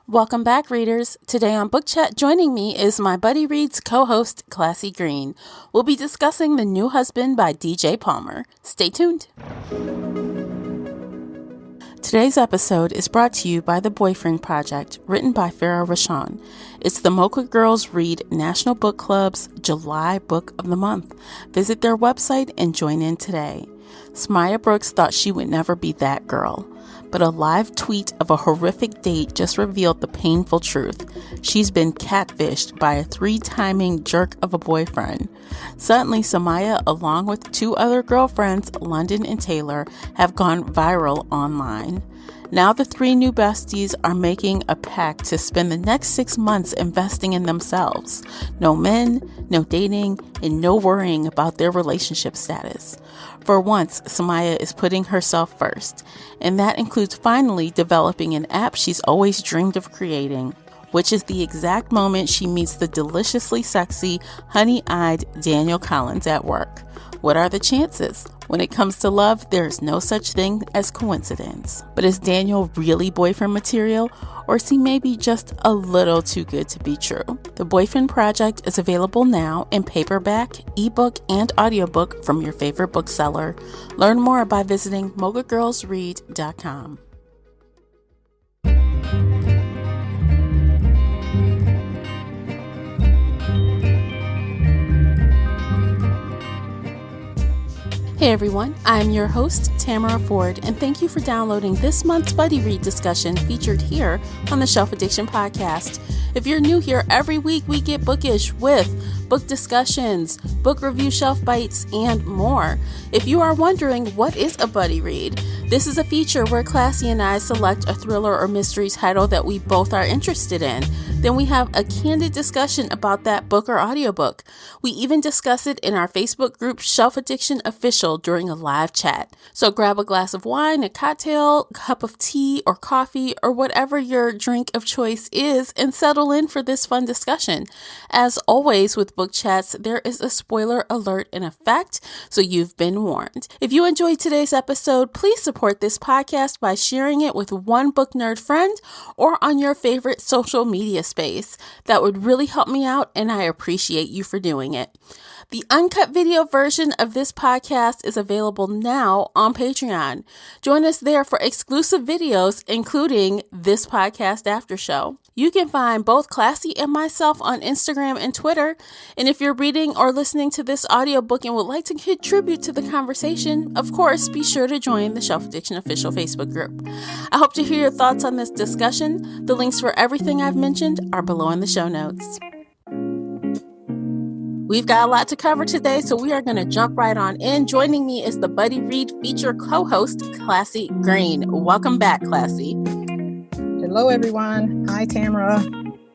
Welcome back, readers. Today on Book Chat, joining me is my Buddy Reads co-host, Classy Green. We'll be discussing The New Husband by DJ Palmer. Stay tuned. Today's episode is brought to you by The Boyfriend Project, written by Farah Rashan. It's the Mocha Girls Read National Book Club's July Book of the Month. Visit their website and join in today. Smaya Brooks thought she would never be that girl, but a live tweet of a horrific date just revealed the painful truth. She's been catfished by a 3-timing jerk of a boyfriend. Suddenly, Samaya, along with 2 other girlfriends, London and Taylor, have gone viral online. Now the 3 new besties are making a pact to spend the next 6 months investing in themselves. No men, no dating, and no worrying about their relationship status. For once, Samaya is putting herself first, and that includes finally developing an app she's always dreamed of creating, which is the exact moment she meets the deliciously sexy, honey-eyed Daniel Collins at work. What are the chances? When it comes to love, there is no such thing as coincidence. But is Daniel really boyfriend material, or is he maybe just a little too good to be true? The Boyfriend Project is available now in paperback, ebook, and audiobook from your favorite bookseller. Learn more by visiting mogagirlsread.com. Hey everyone, I'm your host, Tamara Ford, and thank you for downloading this month's Buddy Read discussion featured here on the Shelf Addiction Podcast. If you're new here, every week we get bookish with book discussions, book review shelf bites, and more. If you are wondering, what is a Buddy Read? This is a feature where Classy and I select a thriller or mystery title that we both are interested in. Then we have a candid discussion about that book or audiobook. We even discuss it in our Facebook group Shelf Addiction Official during a live chat. So grab a glass of wine, a cocktail, a cup of tea or coffee, or whatever your drink of choice is, and settle in for this fun discussion. As always with book chats, there is a spoiler alert in effect, so you've been warned. If you enjoyed today's episode, please support this podcast by sharing it with one book nerd friend or on your favorite social media space. That would really help me out, and I appreciate you for doing it. The uncut video version of this podcast is available now on Patreon. Join us there for exclusive videos, including this podcast after show. You can find both Classy and myself on Instagram and Twitter. And if you're reading or listening to this audiobook and would like to contribute to the conversation, of course, be sure to join the Shelf Addiction Official Facebook group. I hope to hear your thoughts on this discussion. The links for everything I've mentioned are below in the show notes. We've got a lot to cover today, so we are going to jump right on in. Joining me is the Buddy Read feature co-host, Classy Green. Welcome back, Classy. Hello, everyone. Hi, Tamara.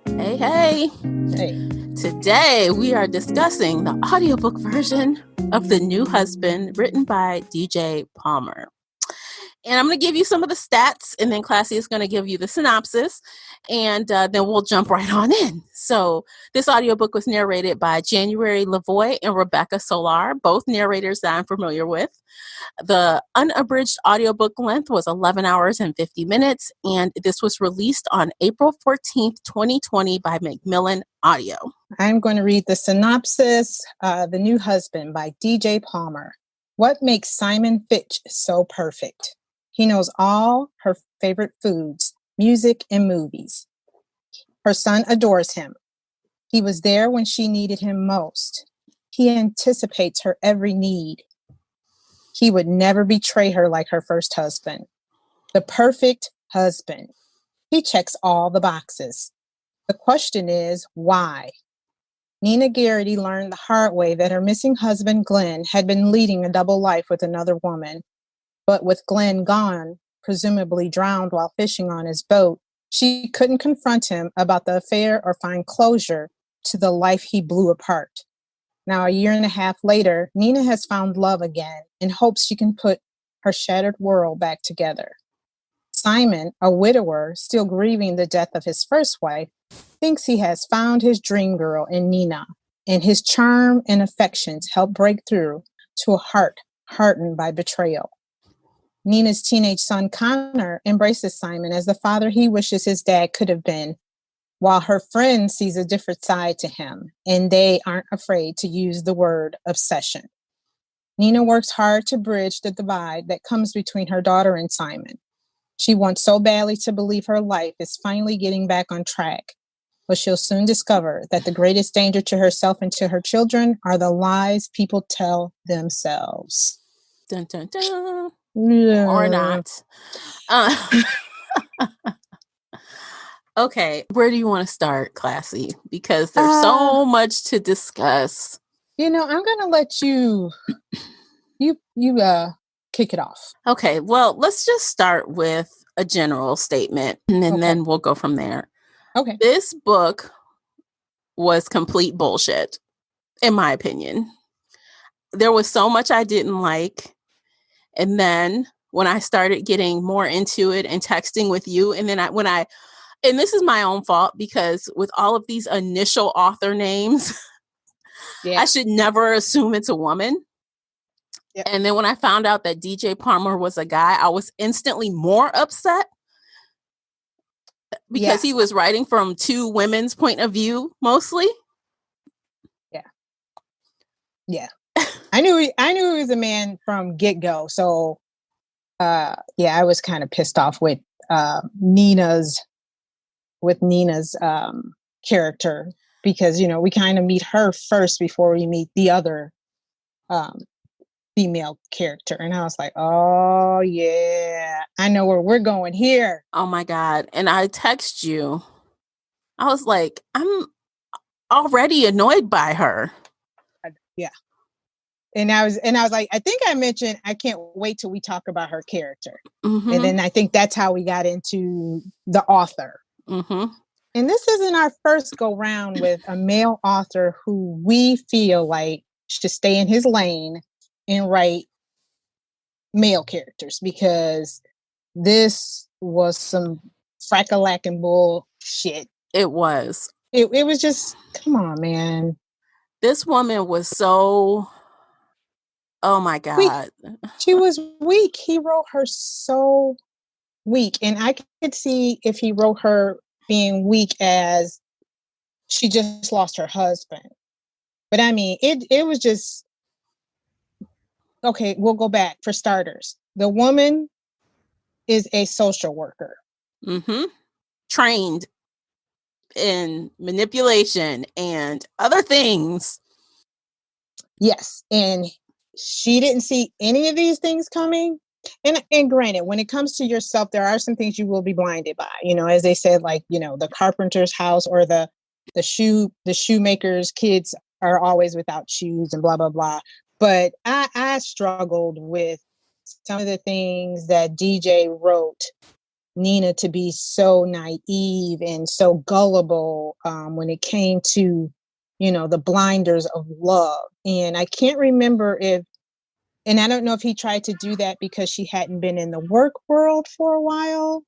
Hey, hey. Hey. Today, we are discussing the audiobook version of The New Husband, written by DJ Palmer. And I'm going to give you some of the stats, and then Classy is going to give you the synopsis, and then we'll jump right on in. So this audiobook was narrated by January Lavoie and Rebecca Solar, both narrators that I'm familiar with. The unabridged audiobook length was 11 hours and 50 minutes, and this was released on April 14th, 2020 by Macmillan Audio. I'm going to read the synopsis, The New Husband by DJ Palmer. What makes Simon Fitch so perfect? He knows all her favorite foods, music, and movies. Her son adores him. He was there when she needed him most. He anticipates her every need. He would never betray her like her first husband. The perfect husband. He checks all the boxes. The question is, why? Nina Garrity learned the hard way that her missing husband, Glenn, had been leading a double life with another woman. But with Glenn gone, presumably drowned while fishing on his boat, she couldn't confront him about the affair or find closure to the life he blew apart. Now, a year and a half later, Nina has found love again and hopes she can put her shattered world back together. Simon, a widower, still grieving the death of his first wife, thinks he has found his dream girl in Nina, and his charm and affections help break through to a heart hardened by betrayal. Nina's teenage son, Connor, embraces Simon as the father he wishes his dad could have been, while her friend sees a different side to him, and they aren't afraid to use the word obsession. Nina works hard to bridge the divide that comes between her daughter and Simon. She wants so badly to believe her life is finally getting back on track, but she'll soon discover that the greatest danger to herself and to her children are the lies people tell themselves. Dun, dun, dun. Yeah. Or not. Okay, where do you want to start, Classy? Because there's so much to discuss. I'm gonna let you kick it off. Okay, well, let's just start with a general statement, and then we'll go from there. Okay. This book was complete bullshit, in my opinion. There was so much I didn't like, and then when I started getting more into it and texting with you, and then and this is my own fault, because with all of these initial author names, I should never assume it's a woman. Yep. And then when I found out that DJ Palmer was a guy, I was instantly more upset because he was writing from two women's point of view, mostly. Yeah. I knew he was a man from get-go. So, I was kind of pissed off with Nina's character, because we kind of meet her first before we meet the other female character, and I was like, oh yeah, I know where we're going here. Oh my God. And I text you, I was like, I'm already annoyed by her. Yeah. And I was like, I think I mentioned I can't wait till we talk about her character. Mm-hmm. And then I think that's how we got into the author. Mm-hmm. And this isn't our first go round with a male author who we feel like should stay in his lane and write male characters, because this was some frack-a-lackin' bullshit. It was. It was just, come on, man. This woman was so, oh my God. She was weak. He wrote her so weak. And I could see if he wrote her being weak as she just lost her husband. But I mean, it was just, okay, we'll go back. For starters, the woman is a social worker. Mm-hmm. Trained in manipulation and other things. Yes. And she didn't see any of these things coming. And granted, when it comes to yourself, there are some things you will be blinded by, as they said, like, the carpenter's house, or the shoemaker's kids are always without shoes, and blah, blah, blah. But I struggled with some of the things that DJ wrote Nina to be so naive and so gullible when it came to, the blinders of love. And I can't remember and I don't know if he tried to do that because she hadn't been in the work world for a while.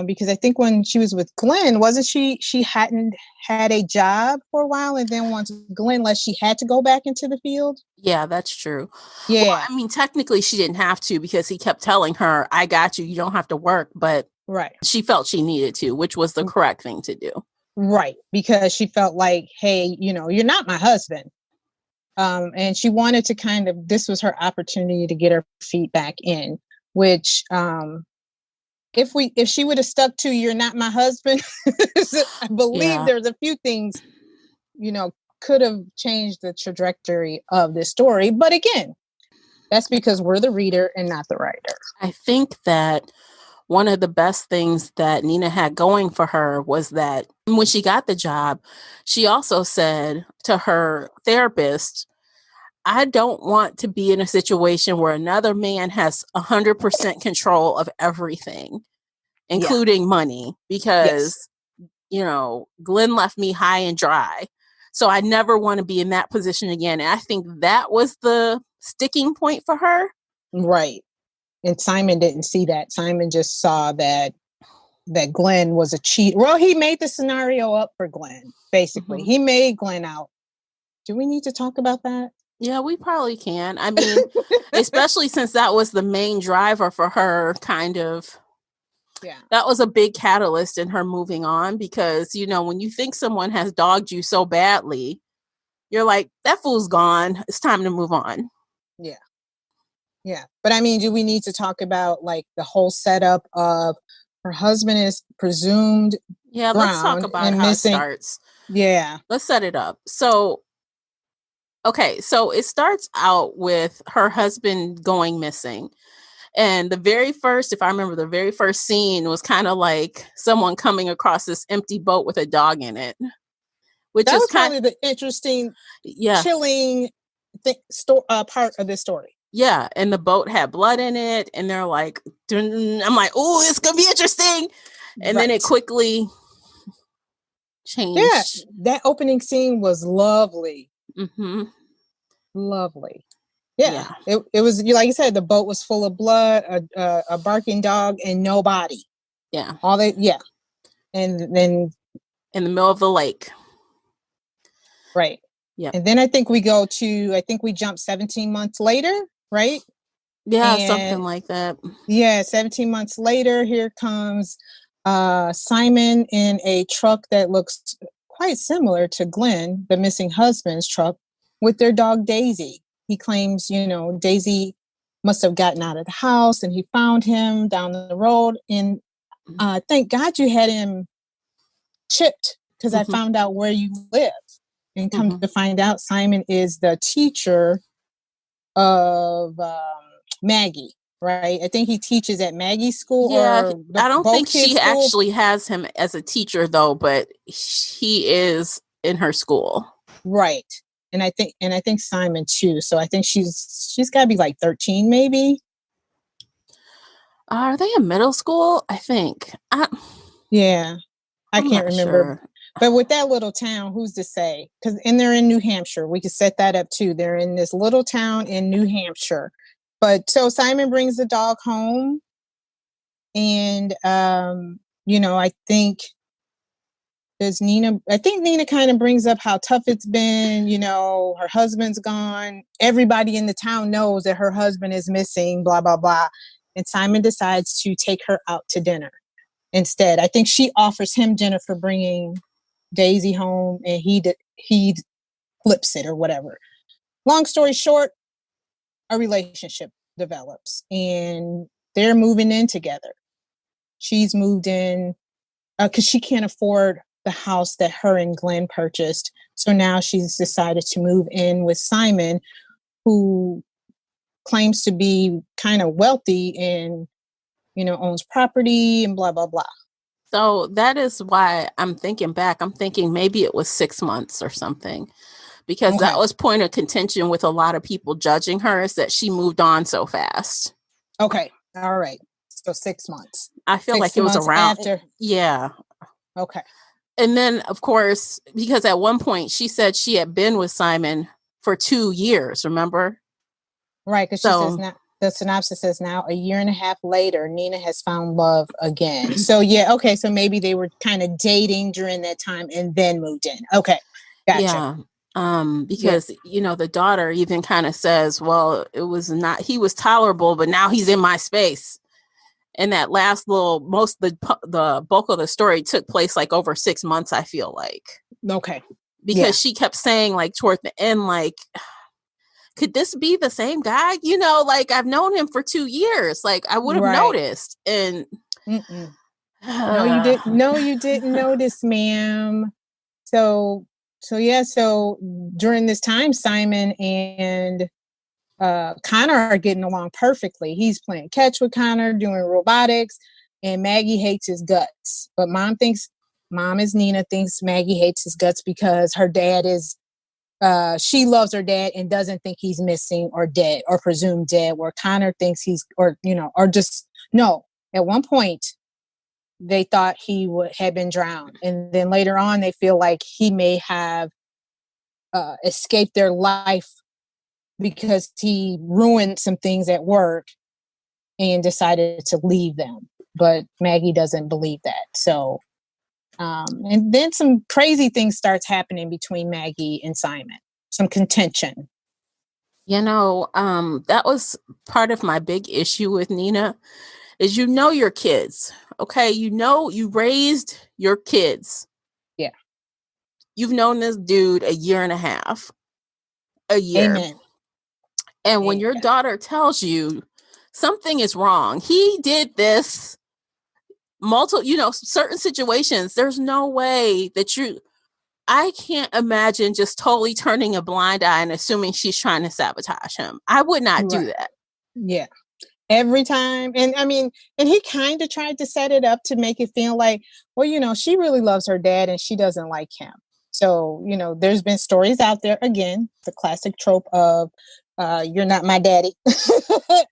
Because I think when she was with Glenn, wasn't she hadn't had a job for a while, and then once Glenn left, she had to go back into the field? Yeah, that's true. Yeah. Well, I mean, technically she didn't have to, because he kept telling her, I got you, you don't have to work, but right. She felt she needed to, which was the correct thing to do. Right. Because she felt like, hey, you're not my husband. And she wanted to this was her opportunity to get her feet back in, which, if she would have stuck to "you're not my husband," I believe there's a few things, could have changed the trajectory of this story. But again, that's because we're the reader and not the writer. I think that one of the best things that Nina had going for her was that when she got the job, she also said to her therapist, I don't want to be in a situation where another man has 100% control of everything, including money, because, Glenn left me high and dry. So I never want to be in that position again. And I think that was the sticking point for her. Right. And Simon didn't see that. Simon just saw that Glenn was a cheat. Well, he made the scenario up for Glenn, basically. Mm-hmm. He made Glenn out. Do we need to talk about that? Yeah, we probably can. I mean, especially since that was the main driver for her, kind of. Yeah. That was a big catalyst in her moving on because, you know, when you think someone has dogged you so badly, you're like, that fool's gone. It's time to move on. Yeah. Yeah. But I mean, do we need to talk about like the whole setup of her husband is presumed Yeah, let's talk drowned about and how it missing? starts. Yeah. Let's set it up. So, okay, so it starts out with her husband going missing. And the very first, if I remember, the very first scene was kind of like someone coming across this empty boat with a dog in it, which That is was kind, probably the interesting, yeah, chilling part of this story. yeah. And the boat had blood in it, and they're like, I'm like, oh, it's gonna be interesting. And then it Right. quickly Yeah. changed. That opening scene was lovely. Mm-hmm. Lovely. Yeah. Yeah, It was, like you said, the boat was full of blood, a barking dog, and nobody. yeah. All they, yeah. And then, In the middle of the lake. right. Yeah. And then I think we jump 17 months later, right? Yeah, something And like that. yeah, 17 months later, here comes Simon in a truck that looks quite similar to Glenn, the missing husband's truck, with their dog Daisy. He claims, Daisy must have gotten out of the house and he found him down the road. And thank God you had him chipped because I found out where you live. And come to find out, Simon is the teacher of Maggie, right? I think he teaches at Maggie's school. Yeah, or I don't think she school. actually has him as a teacher though, but he is in her school. Right. And I think Simon too. So I think she's got to be like 13 maybe. Are they in middle school? I think. Yeah. I can't remember. Sure. But with that little town, who's to say? And they're in New Hampshire. We could set that up too. They're in this little town in New Hampshire. But so Simon brings the dog home. And I think Nina kind of brings up how tough it's been. Her husband's gone. Everybody in the town knows that her husband is missing, blah, blah, blah. And Simon decides to take her out to dinner instead. I think she offers him dinner for bringing Daisy home, and he flips it or whatever. Long story short, a relationship develops and they're moving in together. She's moved in because she can't afford the house that her and Glenn purchased. So now she's decided to move in with Simon, who claims to be kind of wealthy and, owns property and blah, blah, blah. So that is why I'm thinking back. I'm thinking maybe it was 6 months or something, because that was point of contention with a lot of people judging her, is that she moved on so fast. Okay. All right. So 6 months. I feel like it was around. After. Yeah. Okay. And then, of course, because at one point she said she had been with Simon for 2 years, remember? Right, because she says now, the synopsis says now a year and a half later, Nina has found love again. So yeah, okay, so maybe they were kind of dating during that time and then moved in. Okay, gotcha. Yeah, because the daughter even kind of says, well, he was tolerable, but now he's in my space. And that last the bulk of the story took place like over 6 months, I feel like. Okay. Because she kept saying like toward the end, like, could this be the same guy? Like I've known him for 2 years. Like I would have noticed. And no, you didn't. No, you didn't notice, ma'am. So during this time, Simon and Connor are getting along perfectly. He's playing catch with Connor, doing robotics, and Maggie hates his guts. But mom is Nina, thinks Maggie hates his guts because her dad is, she loves her dad and doesn't think he's missing or dead or presumed dead, where Connor thinks at one point they thought he had been drowned. And then later on, they feel like he may have escaped their life because he ruined some things at work and decided to leave them. But Maggie doesn't believe that. So, and then some crazy things starts happening between Maggie and Simon, some contention. That was part of my big issue with Nina is your kids. Okay, you raised your kids. Yeah. You've known this dude a year and a half. A year. Amen. And when your daughter tells you something is wrong, he did this certain situations, there's no way that I can't imagine just totally turning a blind eye and assuming she's trying to sabotage him. I would not do that. Yeah. Every time. And I mean, and he kind of tried to set it up to make it feel like, well, she really loves her dad and she doesn't like him. So, there's been stories out there, again, the classic trope of, you're not my daddy.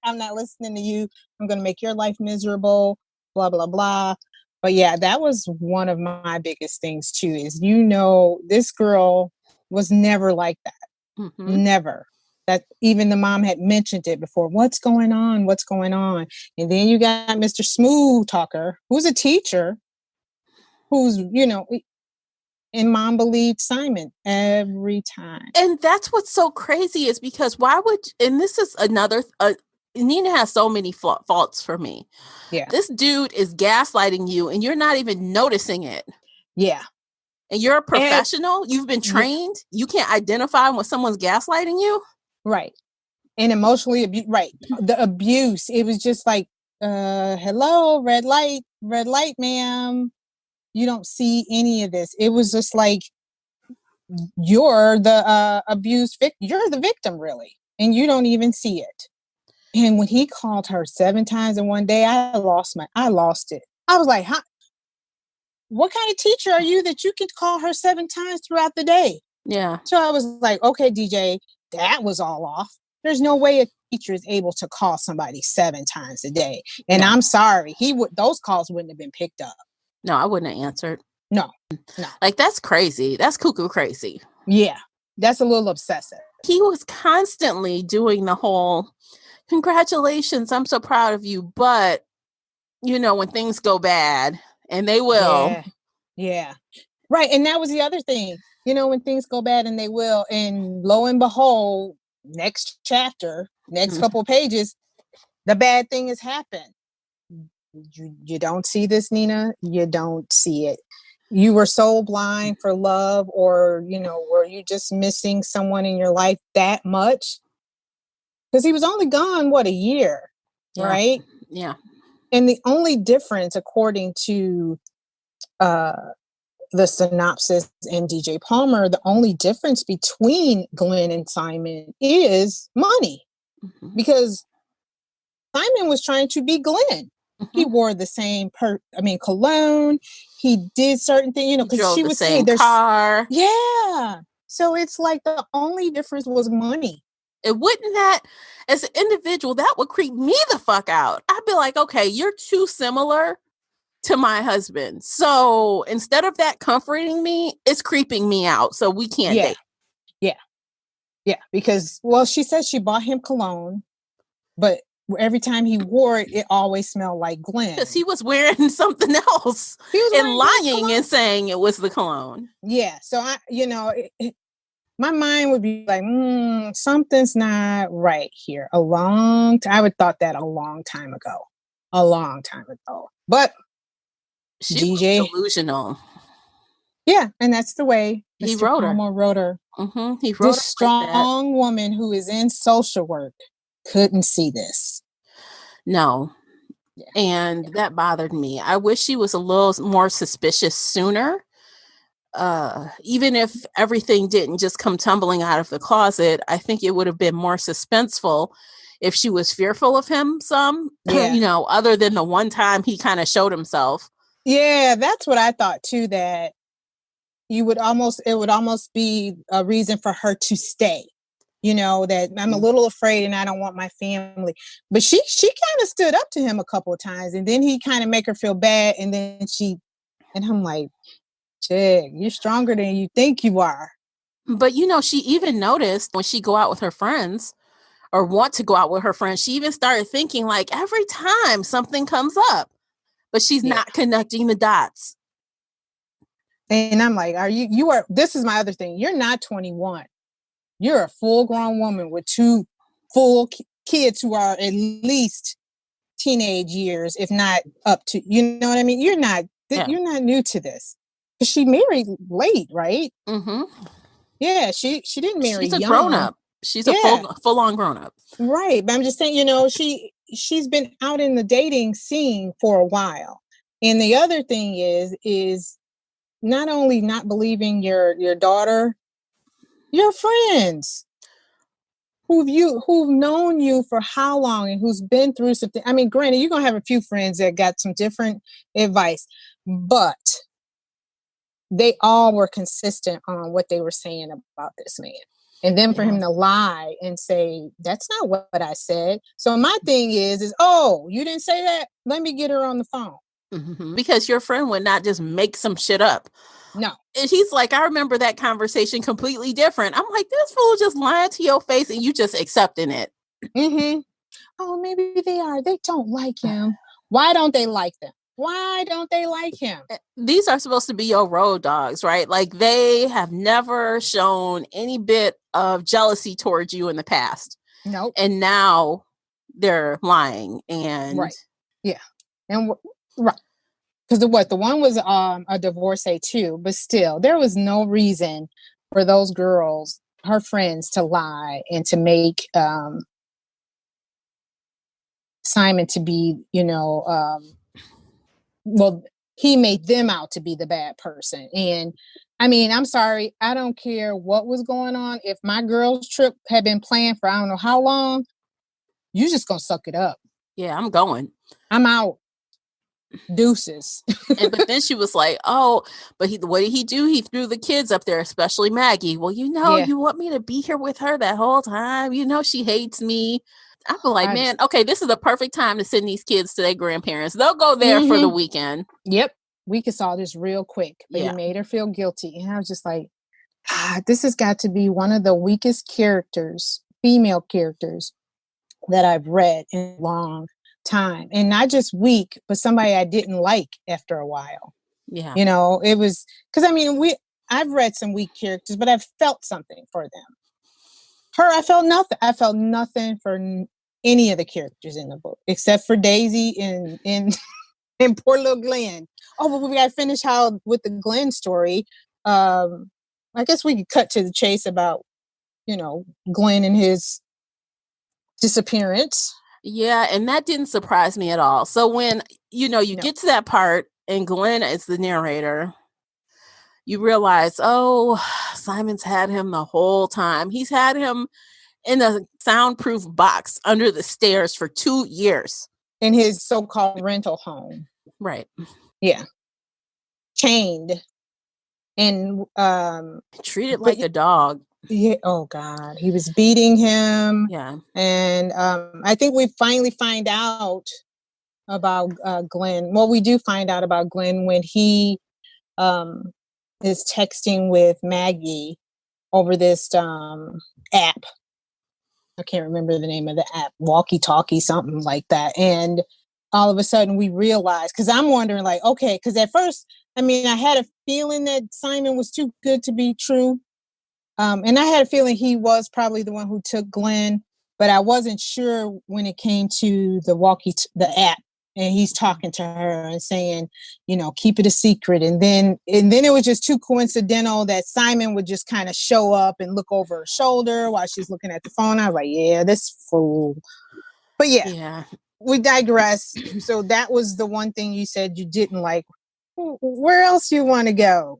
I'm not listening to you. I'm going to make your life miserable, blah, blah, blah. But yeah, that was one of my biggest things too, is, this girl was never like that. Mm-hmm. Never. That even the mom had mentioned it before. What's going on? What's going on? And then you got Mr. Smooth Talker, who's a teacher, who's, and mom believed Simon every time. And that's what's so crazy is because and this is another, Nina has so many faults for me. Yeah. This dude is gaslighting you and you're not even noticing it. Yeah. And you're a professional. You've been trained. Yeah. You can't identify when someone's gaslighting you. Right. And emotionally right. The abuse. It was just like, hello, red light, ma'am. You don't see any of this. It was just like, you're the abused victim. You're the victim, really. And you don't even see it. And when he called her 7 times in one day, I lost it. I was like, huh? What kind of teacher are you that you can call her 7 times throughout the day? Yeah. So I was like, okay, DJ, that was all off. There's no way a teacher is able to call somebody 7 times a day. And I'm sorry, those calls wouldn't have been picked up. No, I wouldn't have answered. No. Like, that's crazy. That's cuckoo crazy. Yeah. That's a little obsessive. He was constantly doing the whole, congratulations, I'm so proud of you. But, when things go bad, and they will. Yeah. Right. And that was the other thing. When things go bad, and they will. And lo and behold, next chapter, next couple pages, the bad thing has happened. You don't see this, Nina. You don't see it. You were so blind for love, or, were you just missing someone in your life that much? Because he was only gone, a year, right? Yeah. And the only difference, according to the synopsis and DJ Palmer, the only difference between Glenn and Simon is money. Mm-hmm. Because Simon was trying to be Glenn. Mm-hmm. He wore the same cologne. He did certain things, because she was saying there's car. Yeah. So it's like the only difference was money. It wouldn't that, as an individual, that would creep me the fuck out. I'd be like, okay, you're too similar to my husband. So instead of that comforting me, it's creeping me out. So we can't date. Yeah. Because, she said she bought him cologne, but every time he wore it, it always smelled like Glenn. Because he was wearing something else and lying and saying it was the cologne. Yeah. So my mind would be like, something's not right here. I would thought that a long time ago. But she DJ was delusional. Yeah, and that's the way he wrote her. Wrote her. Mm-hmm. He wrote this strong woman who is in social work couldn't see this. No. Yeah. And that bothered me. I wish she was a little more suspicious sooner. Even if everything didn't just come tumbling out of the closet, I think it would have been more suspenseful if she was fearful of him some, other than the one time he kind of showed himself. Yeah, that's what I thought too, that it would almost be a reason for her to stay. That I'm a little afraid and I don't want my family. But she kind of stood up to him a couple of times, and then he kind of make her feel bad, and then and I'm like, Chick, you're stronger than you think you are. But she even noticed when she go out with her friends or want to go out with her friends, she even started thinking like every time something comes up, but she's not connecting the dots. And I'm like, this is my other thing. You're not 21. You're a full grown woman with two full kids who are at least teenage years, if not up to, you know what I mean? You're not new to this. Because she married late, right? Mm-hmm. Yeah, she didn't marry She's a young. grown up. She's a full on grown up. Right. But I'm just saying, you know, she's been out in the dating scene for a while. And the other thing is not only not believing your daughter, your friends who've known you for how long and who's been through something. I mean, granted, you're gonna have a few friends that got some different advice, but they all were consistent on what they were saying about this man. And then for him to lie and say, that's not what I said. So my thing is, oh, you didn't say that? Let me get her on the phone. Mm-hmm. Because your friend would not just make some shit up. No. And he's like, I remember that conversation completely different. I'm like, this fool just lying to your face and you just accepting it. Mm-hmm. Oh, maybe they are. They don't like him. Why don't they like them? Why don't they like him? These are supposed to be your road dogs, right? Like they have never shown any bit of jealousy towards you in the past. Nope. And now they're lying. And right. Yeah. And right. Because the one was a divorcee too, but still, there was no reason for those girls, her friends, to lie and to make Simon to be, you know, well, he made them out to be the bad person. And I mean, I'm sorry, I don't care what was going on. If my girls' trip had been planned for I don't know how long, you just gonna suck it up. Yeah, I'm going. I'm out. Deuces. But then she was like, oh, but what did he do? He threw the kids up there, especially Maggie. Well, you know, you want me to be here with her that whole time. You know, she hates me. I feel like, man, okay, this is the perfect time to send these kids to their grandparents. They'll go there for the weekend. Yep. We could solve this real quick. But he made her feel guilty. And I was just like, this has got to be one of the weakest characters, female characters, that I've read in a long time. And not just weak, but somebody I didn't like after a while. Yeah. You know, it was because I mean, I've read some weak characters, but I've felt something for them. Her, I felt nothing. I felt nothing for any of the characters in the book, except for Daisy and poor little Glenn. Oh, but we got to finish with the Glenn story. I guess we could cut to the chase about, you know, Glenn and his disappearance. Yeah, and that didn't surprise me at all. So when, you know, you get to that part and Glenn is the narrator, you realize, oh, Simon's had him the whole time. He's had him in a soundproof box under the stairs for 2 years. In his so-called rental home. Right. Yeah. Chained. And treated like a dog. Yeah. Oh God. He was beating him. Yeah. And I think we finally find out about Glenn. Well, we do find out about Glenn when he is texting with Maggie over this app. I can't remember the name of the app, Walkie Talkie, something like that. And all of a sudden we realize, because I'm wondering like, okay, because at first, I mean, I had a feeling that Simon was too good to be true. And I had a feeling he was probably the one who took Glenn, but I wasn't sure when it came to the app. And he's talking to her and saying, you know, keep it a secret. And then it was just too coincidental that Simon would just kind of show up and look over her shoulder while she's looking at the phone. I was like, yeah, this fool. But yeah, we digress. So that was the one thing you said you didn't like. Where else you want to go?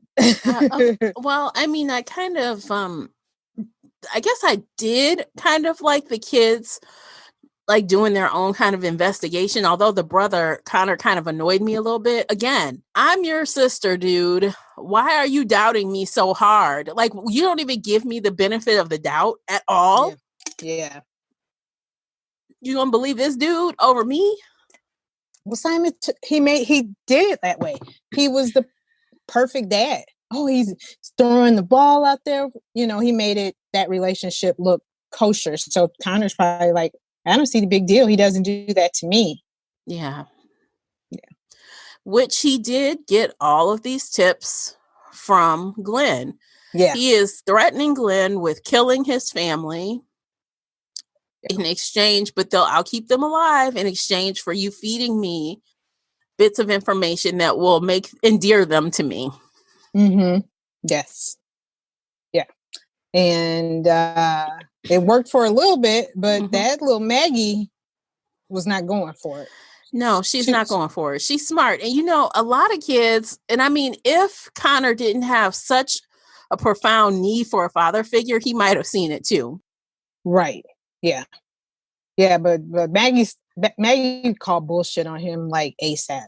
Well, I mean, I kind of, I guess I did kind of like the kids like doing their own kind of investigation, although the brother Connor kind of annoyed me a little bit. Again, I'm your sister, dude. Why are you doubting me so hard? Like, you don't even give me the benefit of the doubt at all. Yeah. You gonna believe this dude over me? Well, Simon, he did it that way. He was the perfect dad. Oh, he's throwing the ball out there. You know, he made that relationship look kosher. So Connor's probably like, I don't see the big deal. He doesn't do that to me. Yeah. Which he did get all of these tips from Glenn. Yeah. He is threatening Glenn with killing his family in exchange, but I'll keep them alive in exchange for you feeding me bits of information that will endear them to me. Mm-hmm. Yes. Yeah. And it worked for a little bit, but that little Maggie was not going for it. No, she's not going for it. She's smart. And a lot of kids, and I mean, if Connor didn't have such a profound need for a father figure, he might have seen it too. Right. Yeah. Yeah, but Maggie called bullshit on him like ASAP,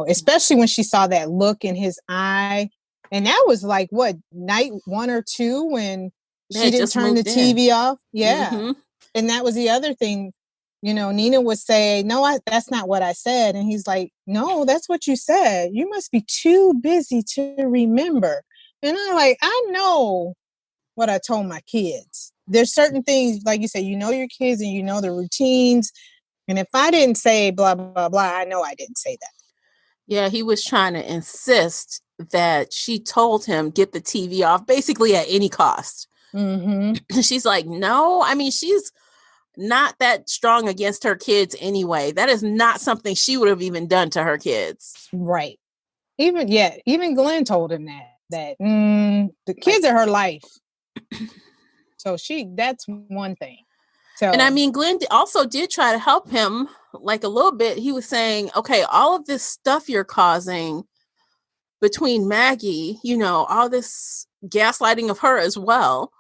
especially when she saw that look in his eye. And that was like, what, night 1 or 2 when she didn't turn the TV off? Yeah. Mm-hmm. And that was the other thing. Nina would say, no, that's not what I said. And he's like, no, that's what you said. You must be too busy to remember. And I'm like, I know what I told my kids. There's certain things, like you say, your kids and the routines. And if I didn't say blah, blah, blah, I know I didn't say that. Yeah, he was trying to insist that she told him get the TV off basically at any cost. Mm-hmm. She's like, no, I mean, she's not that strong against her kids anyway. That is not something she would have even done to her kids. Right. Even Glenn told him that the kids are her life. So that's one thing. So, and I mean, Glenn also did try to help him like a little bit. He was saying, okay, all of this stuff you're causing between Maggie, all this gaslighting of her as well,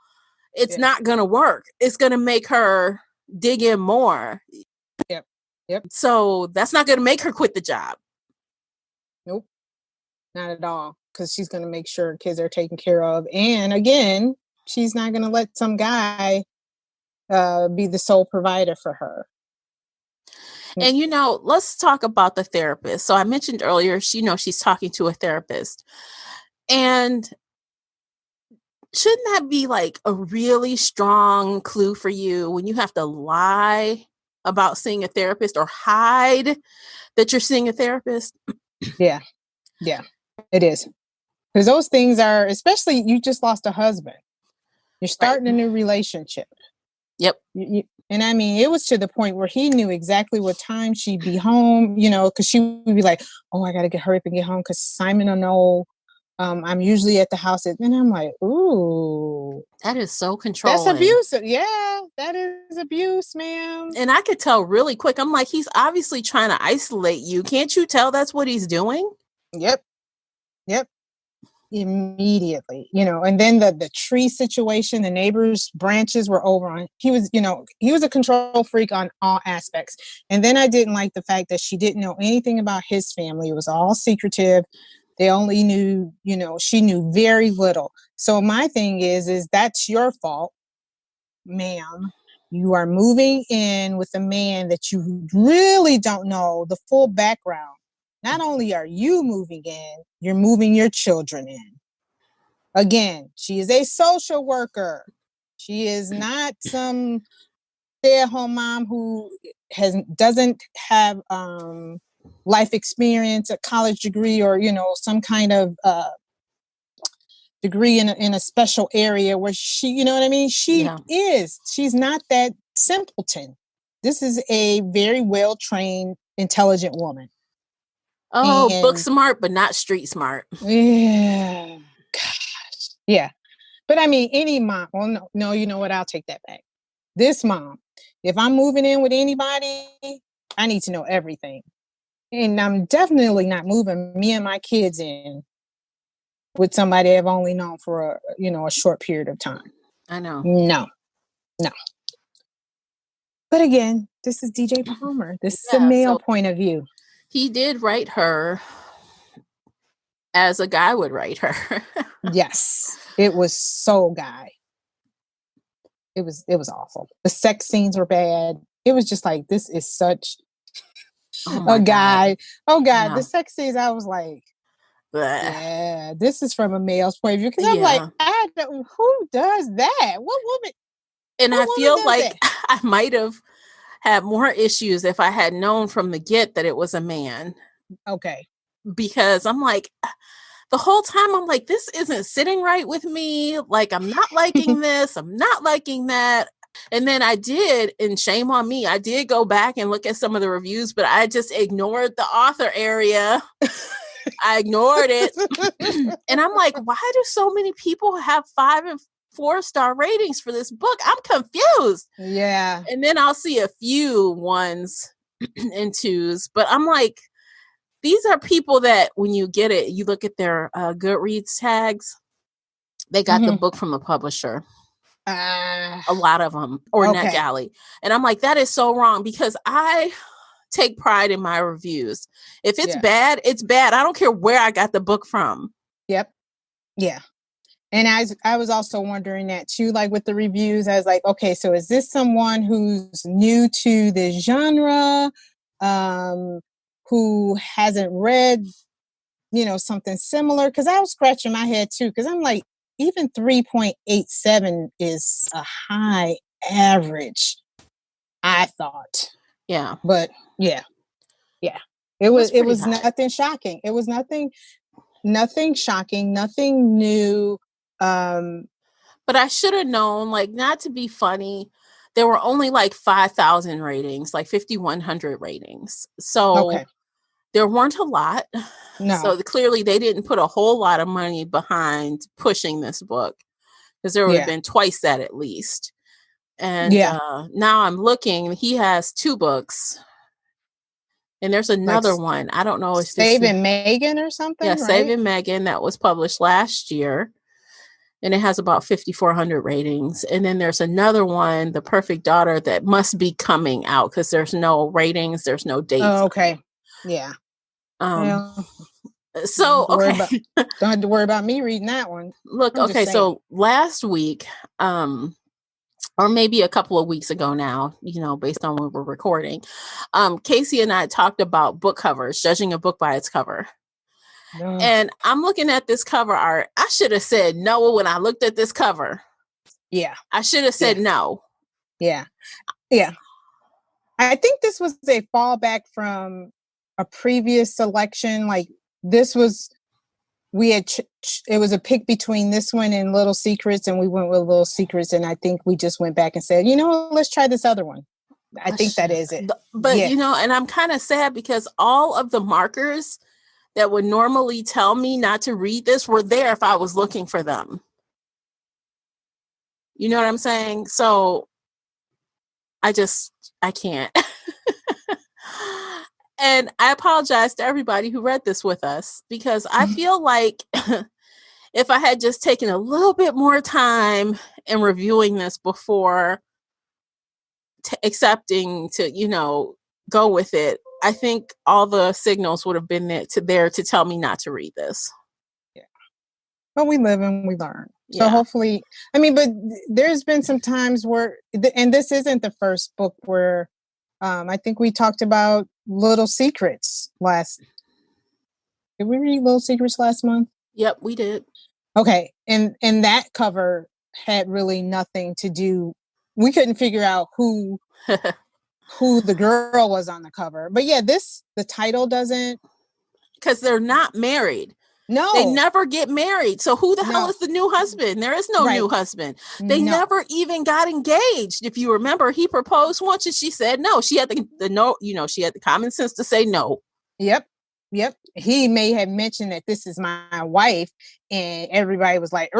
it's not going to work. It's going to make her dig in more. Yep. So that's not going to make her quit the job. Nope. Not at all. Because she's going to make sure kids are taken care of. And again, she's not going to let some guy be the sole provider for her. And, let's talk about the therapist. So I mentioned earlier, she's talking to a therapist. And shouldn't that be like a really strong clue for you when you have to lie about seeing a therapist or hide that you're seeing a therapist? Yeah, it is. Because those things are, especially you just lost a husband. You're starting a new relationship. Yep. And I mean, it was to the point where he knew exactly what time she'd be home, because she would be like, oh, I got to hurry up and get home because Simon will know I'm usually at the house. And I'm like, ooh. That is so controlling. That's abusive. Yeah, that is abuse, ma'am. And I could tell really quick. I'm like, he's obviously trying to isolate you. Can't you tell that's what he's doing? Yep. Immediately, and then the tree situation, the neighbors' branches were over on. He was a control freak on all aspects. And then I didn't like the fact that she didn't know anything about his family. It was all secretive. They only knew, she knew very little. So my thing is that's your fault, ma'am. You are moving in with a man that you really don't know the full background. Not only are you moving in, you're moving your children in. Again, she is a social worker. She is not some stay-at-home mom who doesn't have life experience, a college degree, or some kind of degree in a special area where she, you know what I mean? She's not that simpleton. This is a very well-trained, intelligent woman. Oh, book smart, but not street smart. Yeah. Gosh. Yeah. But I mean, any mom, well, no, you know what? I'll take that back. This mom, if I'm moving in with anybody, I need to know everything. And I'm definitely not moving me and my kids in with somebody I've only known for a short period of time. I know. No. But again, this is DJ Palmer. This is a male point of view. He did write her as a guy would write her. Yes. It was so guy. It was awful. The sex scenes were bad. It was just like, this is such a guy. Oh God. No. The sex scenes, I was like, yeah, this is from a male's point of view. Because I'm like, who does that? What woman? And I feel like I might have had more issues if I had known from the get that it was a man. Okay. Because I'm like, the whole time I'm like, this isn't sitting right with me. Like, I'm not liking this. I'm not liking that. And then I did, and shame on me, I did go back and look at some of the reviews, but I just ignored the author area. I ignored it. And I'm like, why do so many people have 5 and 4-star ratings for this book? I'm confused. Yeah. And then I'll see a few 1s and 2s, but I'm like, these are people that when you get it, you look at their Goodreads tags, they got the book from the publisher. A lot of them, or NetGalley. And I'm like, that is so wrong, because I take pride in my reviews. If it's bad, it's bad. I don't care where I got the book from. Yep. Yeah. And I was also wondering that too, like with the reviews, I was like, okay, so is this someone who's new to the genre, who hasn't read, something similar? Because I was scratching my head too, because I'm like, even 3.87 is a high average, I thought. Yeah. But yeah. It was nothing shocking. It was nothing shocking, nothing new. But I should have known, like, not to be funny, there were only like 5,000 ratings, like 5,100 ratings. So there weren't a lot. No. So clearly they didn't put a whole lot of money behind pushing this book, because there would have been twice that at least. And now I'm looking, he has 2 books. And there's another one. I don't know. Saving Megan or something? Yeah, right? Saving Megan, that was published last year. And it has about 5,400 ratings. And then there's another one, The Perfect Daughter, that must be coming out, because there's no ratings, there's no dates. Oh, okay. Yeah. So, don't have to worry about me reading that one. Look, okay, so last week, or maybe a couple of weeks ago now, based on when we're recording, Casey and I talked about book covers, judging a book by its cover. And I'm looking at this cover art. I should have said no when I looked at this cover. Yeah. I should have said no. Yeah. Yeah. I think this was a fallback from a previous selection. Like, this was, it was a pick between this one and Little Secrets, and we went with Little Secrets, and I think we just went back and said, let's try this other one. I think that is it. But, and I'm kind of sad, because all of the markers that would normally tell me not to read this were there if I was looking for them. You know what I'm saying? So I can't. And I apologize to everybody who read this with us, because I feel like if I had just taken a little bit more time in reviewing this before accepting to, go with it, I think all the signals would have been there to tell me not to read this. Yeah. But we live and we learn. So hopefully, but there's been some times where, and this isn't the first book where, I think we talked about Little Secrets did we read Little Secrets last month? Yep, we did. Okay. And that cover had really nothing to do. We couldn't figure out who the girl was on the cover. But yeah, the title doesn't. Because they're not married. No. They never get married. So who the hell is the new husband? There is no new husband. They never even got engaged. If you remember, he proposed once and she said no. She had she had the common sense to say no. Yep. He may have mentioned that this is my wife, and everybody was like,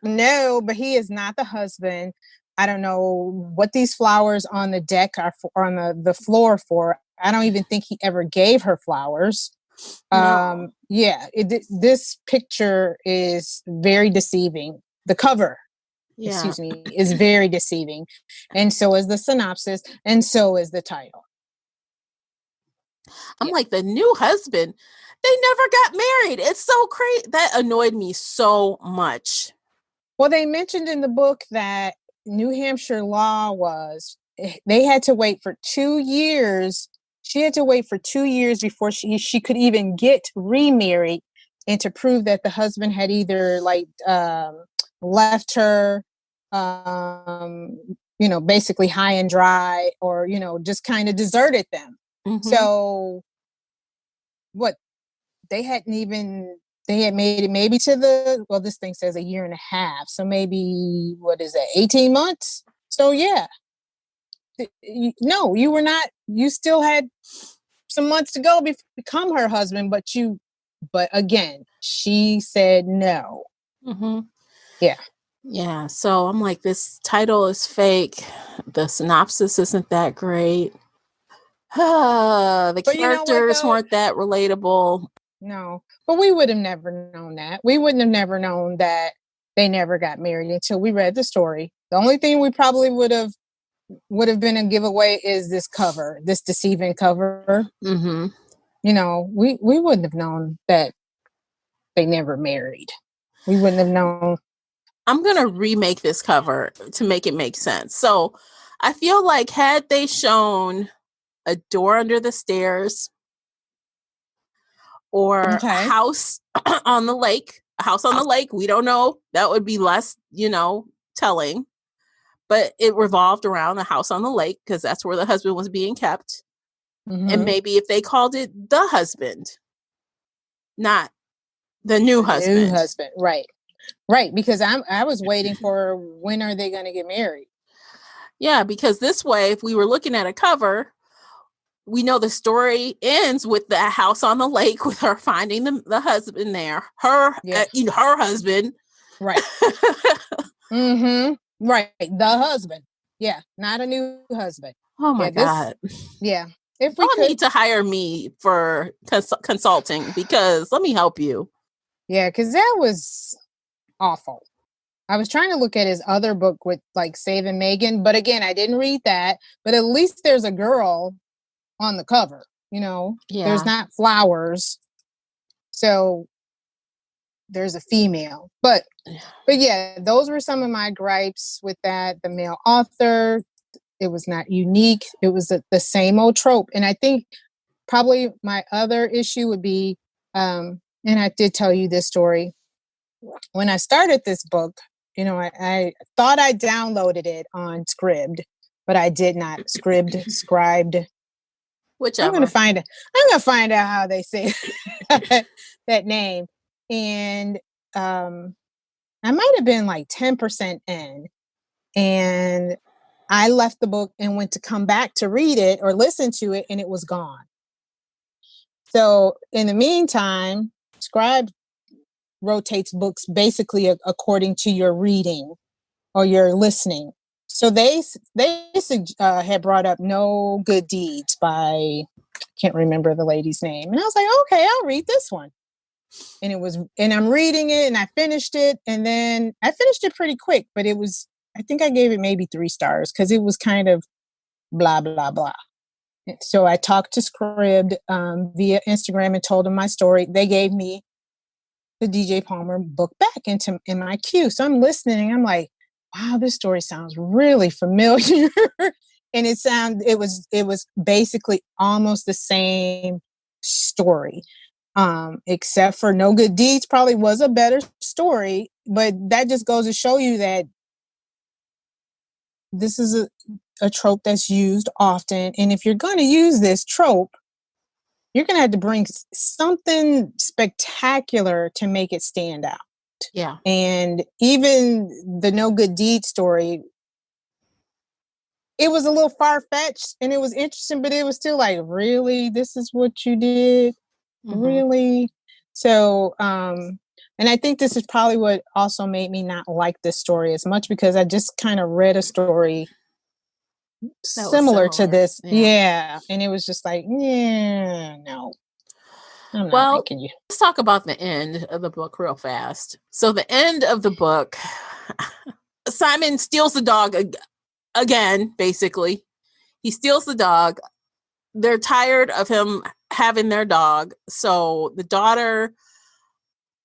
no, but he is not the husband. I don't know what these flowers on the deck are for, on the floor for. I don't even think he ever gave her flowers. No. This picture is very deceiving. The cover, is very deceiving. And so is the synopsis, and so is the title. I'm like, the new husband, they never got married. It's so crazy. That annoyed me so much. Well, they mentioned in the book that New Hampshire law was, they had to wait for 2 years. She had to wait for 2 years before she could even get remarried, and to prove that the husband had either left her, basically high and dry, or, just kind of deserted them. Mm-hmm. So what, they hadn't even they had made it maybe to this thing says a year and a half. So maybe, what is that, 18 months? So yeah. No, you were not, you still had some months to go become her husband, but again, she said no. Mm-hmm. Yeah. Yeah. So I'm like, this title is fake. The synopsis isn't that great. The But you know what, characters though? weren't that relatable. No, but we would have never known that. We wouldn't have never known that they never got married until we read the story. The only thing we probably would have been a giveaway is this cover, this deceiving cover. Mm-hmm. You know, we wouldn't have known that they never married. We wouldn't have known. I'm going to remake this cover to make it make sense. So I feel like had they shown a door under the stairs or a house on the lake, we don't know, that would be less, telling. But it revolved around a house on the lake because that's where the husband was being kept. Mm-hmm. And maybe if they called it The Husband, not the new husband. New husband, right. Right, because I was waiting for when are they going to get married? Yeah, because this way, if we were looking at a cover, we know the story ends with the house on the lake with her finding the husband there. Her husband. Right. Mm-hmm. Right. The husband. Yeah. Not a new husband. Oh my God. Yeah. If we need to hire me for consulting because let me help you. Yeah, because that was awful. I was trying to look at his other book with like Saving Megan, but again, I didn't read that. But at least there's a girl on the cover, There's not flowers. So there's a female. But yeah, those were some of my gripes with that. The male author, it was not unique. It was the same old trope. And I think probably my other issue would be, and I did tell you this story. When I started this book, I thought I downloaded it on Scribd, but I did not. Scribed. Whichever. I'm gonna find out how they say that name. And I might have been like 10% in, and I left the book and went to come back to read it or listen to it, and it was gone. So in the meantime, Scribd rotates books basically according to your reading or your listening. So they had brought up No Good Deeds by, can't remember the lady's name. And I was like, okay, I'll read this one. And I'm reading it and I finished it. And then I finished it pretty quick, but I think I gave it maybe 3 stars because it was kind of blah, blah, blah. So I talked to Scribd via Instagram and told them my story. They gave me the DJ Palmer book back in my queue. So I'm listening and I'm like, wow, this story sounds really familiar. And it was basically almost the same story. Except for No Good Deeds probably was a better story, but that just goes to show you that this is a trope that's used often. And if you're going to use this trope, you're going to have to bring something spectacular to make it stand out. Yeah. And even the No Good Deed story, it was a little far-fetched and it was interesting, but it was still like, really? This is what you did? Mm-hmm. Really? So, and I think this is probably what also made me not like this story as much, because I just kind of read a story similar to this. Yeah. And it was just like, yeah, no. I'm not liking you. Let's talk about the end of the book real fast. So the end of the book, Simon steals the dog again, basically. He steals the dog. They're tired of him having their dog. So the daughter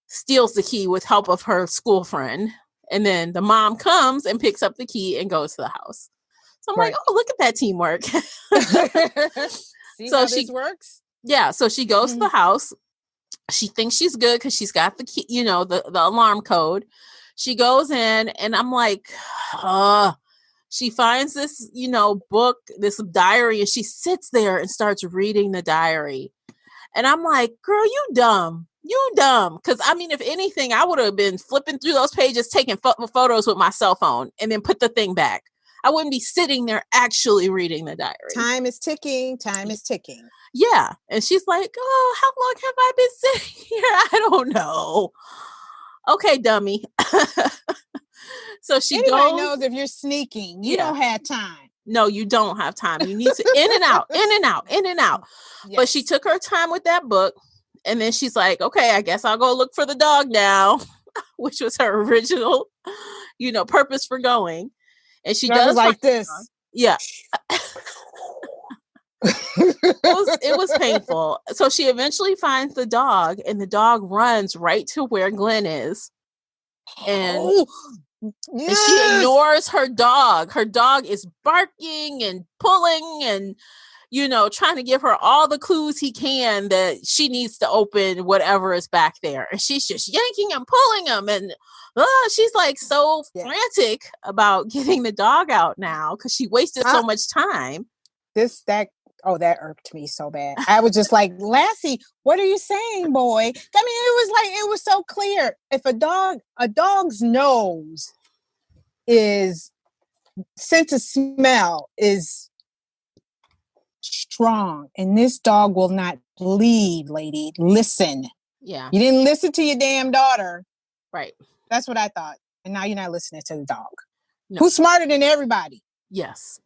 steals the key with help of her school friend. And then the mom comes and picks up the key and goes to the house. So I'm like, oh, look at that teamwork. See how this works? Yeah. So she goes to the house. She thinks she's good because she's got the key, the alarm code. She goes in and I'm like, she finds this, book, this diary, and she sits there and starts reading the diary. And I'm like, girl, you dumb. You dumb. Because, I mean, if anything, I would have been flipping through those pages, taking photos with my cell phone, and then put the thing back. I wouldn't be sitting there actually reading the diary. Time is ticking. Time is ticking. Yeah. And she's like, oh, how long have I been sitting here? I don't know. Okay, dummy. So she Anybody knows if you're sneaking, you don't have time. No, you don't have time. You need to in and out, in and out, in and out. Yes. But she took her time with that book. And then she's like, okay, I guess I'll go look for the dog now, which was her original, purpose for going. And she does like this. Yeah. It was painful. So she eventually finds the dog, and the dog runs right to where Glenn is. And, and she ignores her dog. Her dog is barking and pulling and, trying to give her all the clues he can that she needs to open whatever is back there. And she's just yanking and pulling him. And she's like so frantic about getting the dog out now because she wasted so much time. That irked me so bad. I was just like, Lassie, what are you saying, boy? I mean, it was so clear. If a dog's nose sense of smell is strong, and this dog will not leave, lady. Listen. Yeah. You didn't listen to your damn daughter. Right. That's what I thought. And now you're not listening to the dog. No. Who's smarter than everybody? Yes.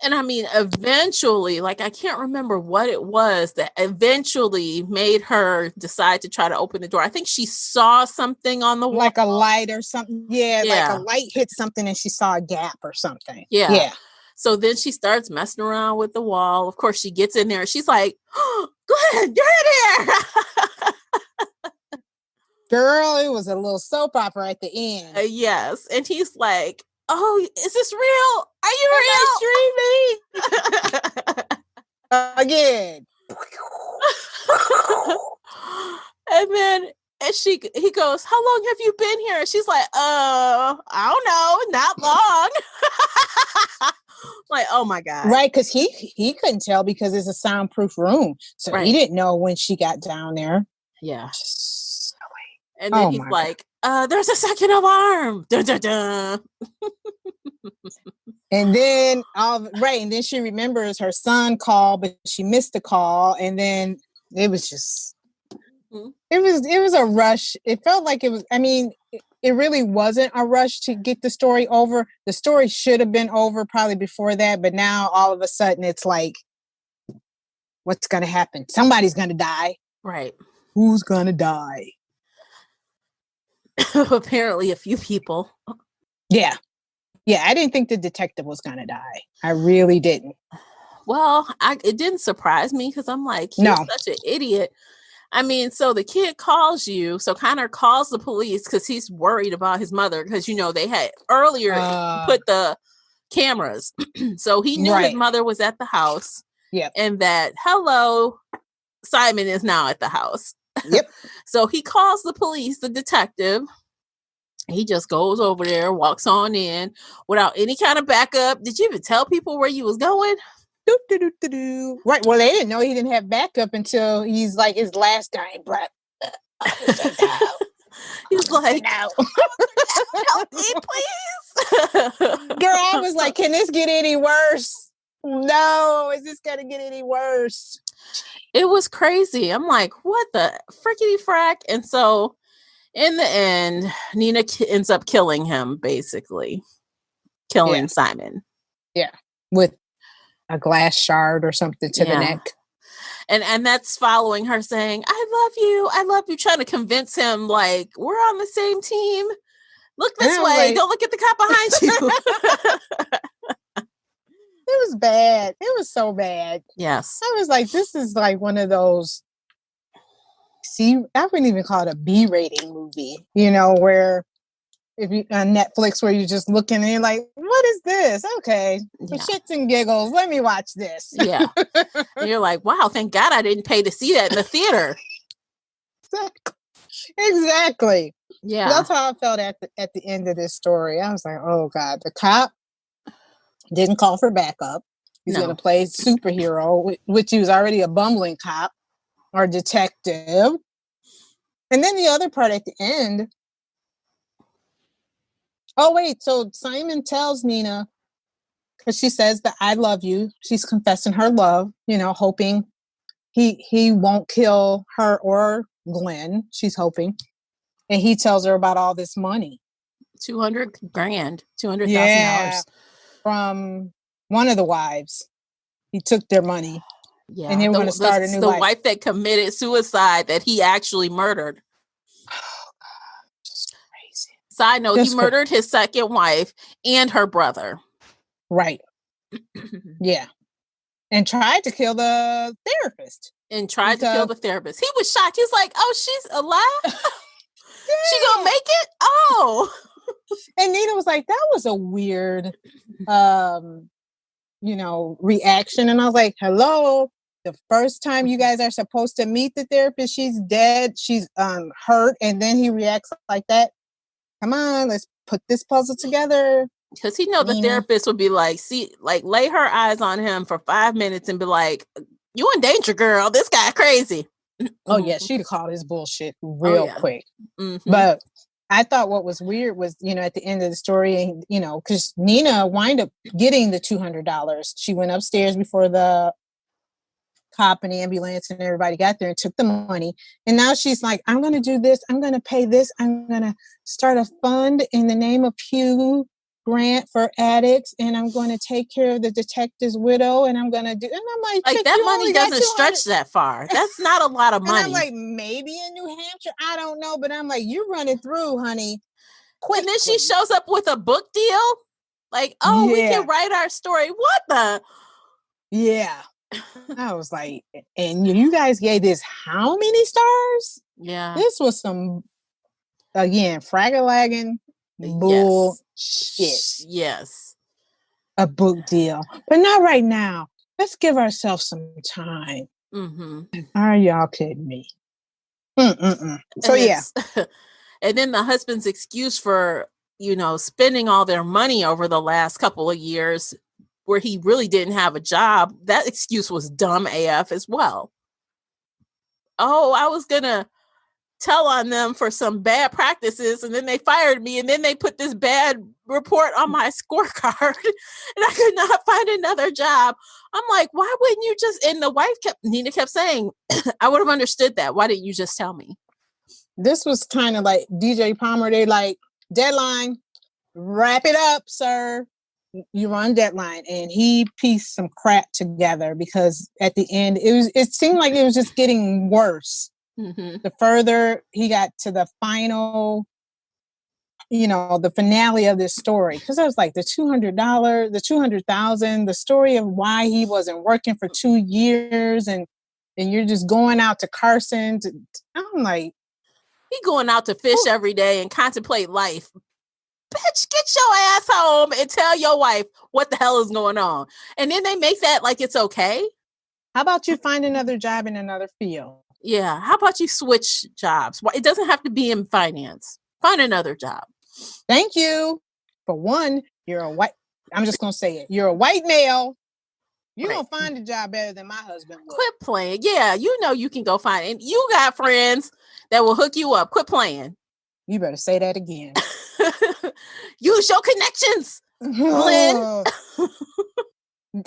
And I mean, eventually, like, I can't remember what it was that eventually made her decide to try to open the door. I think she saw something on the wall. Like a light or something. Yeah, like a light hit something and she saw a gap or something. Yeah. So then she starts messing around with the wall. Of course, she gets in there and she's like, oh, Glenn, you're in here. Girl, it was a little soap opera at the end. Yes. And he's like, oh, is this real? Are you real? Again. And then he goes, how long have you been here? And she's like, I don't know, not long. Like, oh my God. Right, because he couldn't tell because it's a soundproof room. So he didn't know when she got down there. Yeah. And then he's like, there's a second alarm. Dun, dun, dun. And then and then she remembers her son called, but she missed the call. And then it was just it was a rush. It felt like it was, I mean, it really wasn't a rush to get the story over. The story should have been over probably before that, but now all of a sudden it's like, what's gonna happen? Somebody's gonna die. Right. Who's gonna die? Apparently a few people. Yeah, I didn't think the detective was gonna die. I really didn't. Well, it didn't surprise me because I'm like, he's such an idiot. I mean, so the kid calls you. So Connor calls the police because he's worried about his mother because, they had earlier put the cameras. So he knew his mother was at the house. Yep. And that, hello, Simon is now at the house. Yep. So he calls the police, the detective. He just goes over there, walks on in without any kind of backup. Did you even tell people where you was going? Right. Well, they didn't know he didn't have backup until he's like his last dying breath. He's like, help me, please. Girl, I was like, can this get any worse? No, is this gonna get any worse? It was crazy. I'm like, what the frickety frack? And so in the end, Nina ends up killing him, basically. Killing Simon. Yeah. With a glass shard or something to the neck. And that's following her saying, I love you, trying to convince him, like, we're on the same team. Look this way. Like, don't look at the cop behind you. It was bad. It was so bad. Yes. I was like, this is like one of those, I wouldn't even call it a B-rating movie, where if you on Netflix where you're just looking and you're like, what is this? Okay. For shits and giggles, let me watch this. Yeah. And you're like, wow, thank God I didn't pay to see that in the theater. Exactly. Yeah. That's how I felt at the end of this story. I was like, oh God, the cop didn't call for backup. He's going to play superhero, which he was already a bumbling cop. or detective. And then the other part at the end. Oh, wait. So Simon tells Nina, because she says that I love you. She's confessing her love, hoping he won't kill her or Glenn. She's hoping. And he tells her about all this money. $200,000, $200,000. Yeah, from one of the wives. He took their money. Yeah. And they were going to start a new life. The wife that committed suicide that he actually murdered. Just crazy. Side note, he murdered his second wife and her brother. Right. Yeah. And tried to kill the therapist. He was shocked. He's like, oh, she's alive? She gonna make it? Oh. And Nina was like, that was a weird, reaction. And I was like, hello, the first time you guys are supposed to meet the therapist, she's dead, she's hurt, and then he reacts like that. Come on, let's put this puzzle together. Because he know the therapist would be like, lay her eyes on him for 5 minutes and be like, you in danger, girl. This guy crazy. Oh, yeah. She'd call his bullshit real quick. Mm-hmm. But I thought what was weird was, at the end of the story, because Nina wound up getting the $200. She went upstairs before the cop and the ambulance and everybody got there and took the money. And now she's like, I'm going to do this. I'm going to pay this. I'm going to start a fund in the name of Hugh Grant for addicts, and I'm going to take care of the detective's widow, and I'm going to do, and I'm like that money doesn't stretch that far. That's not a lot of money. And I'm like, maybe in New Hampshire, I don't know, but I'm like, you run it through, honey. Quick. And then she shows up with a book deal. Like, we can write our story. What the? Yeah. I was like, and you guys gave this how many stars? Yeah. This was some, again, Fraggle-lagging bullshit. Yes. A book deal. But not right now. Let's give ourselves some time. Mm-hmm. Are y'all kidding me? So, yeah. And then the husband's excuse for, spending all their money over the last couple of years where he really didn't have a job, that excuse was dumb AF as well. Oh, I was going to tell on them for some bad practices, and then they fired me, and then they put this bad report on my scorecard, and I could not find another job. I'm like, why wouldn't you just, and the wife Nina kept saying, I would have understood that. Why didn't you just tell me? This was kind of like DJ Palmer. They like, deadline, wrap it up, sir. You're on deadline. And he pieced some crap together because at the end, it seemed like it was just getting worse. Mm-hmm. The further he got to the final, the finale of this story, because I was like the $200, the $200,000, the story of why he wasn't working for 2 years, and you're just going out to Carson. I'm like, he going out to fish every day and contemplate life. Bitch, get your ass home and tell your wife what the hell is going on. And then they make that like it's okay. How about you find another job in another field? Yeah. How about you switch jobs? It doesn't have to be in finance. Find another job. Thank you. For one, I'm just going to say it. You're a white male. You're going to find a job better than my husband would. Quit playing. Yeah. You can go find it. And you got friends that will hook you up. Quit playing. You better say that again. Use your connections, Glenn.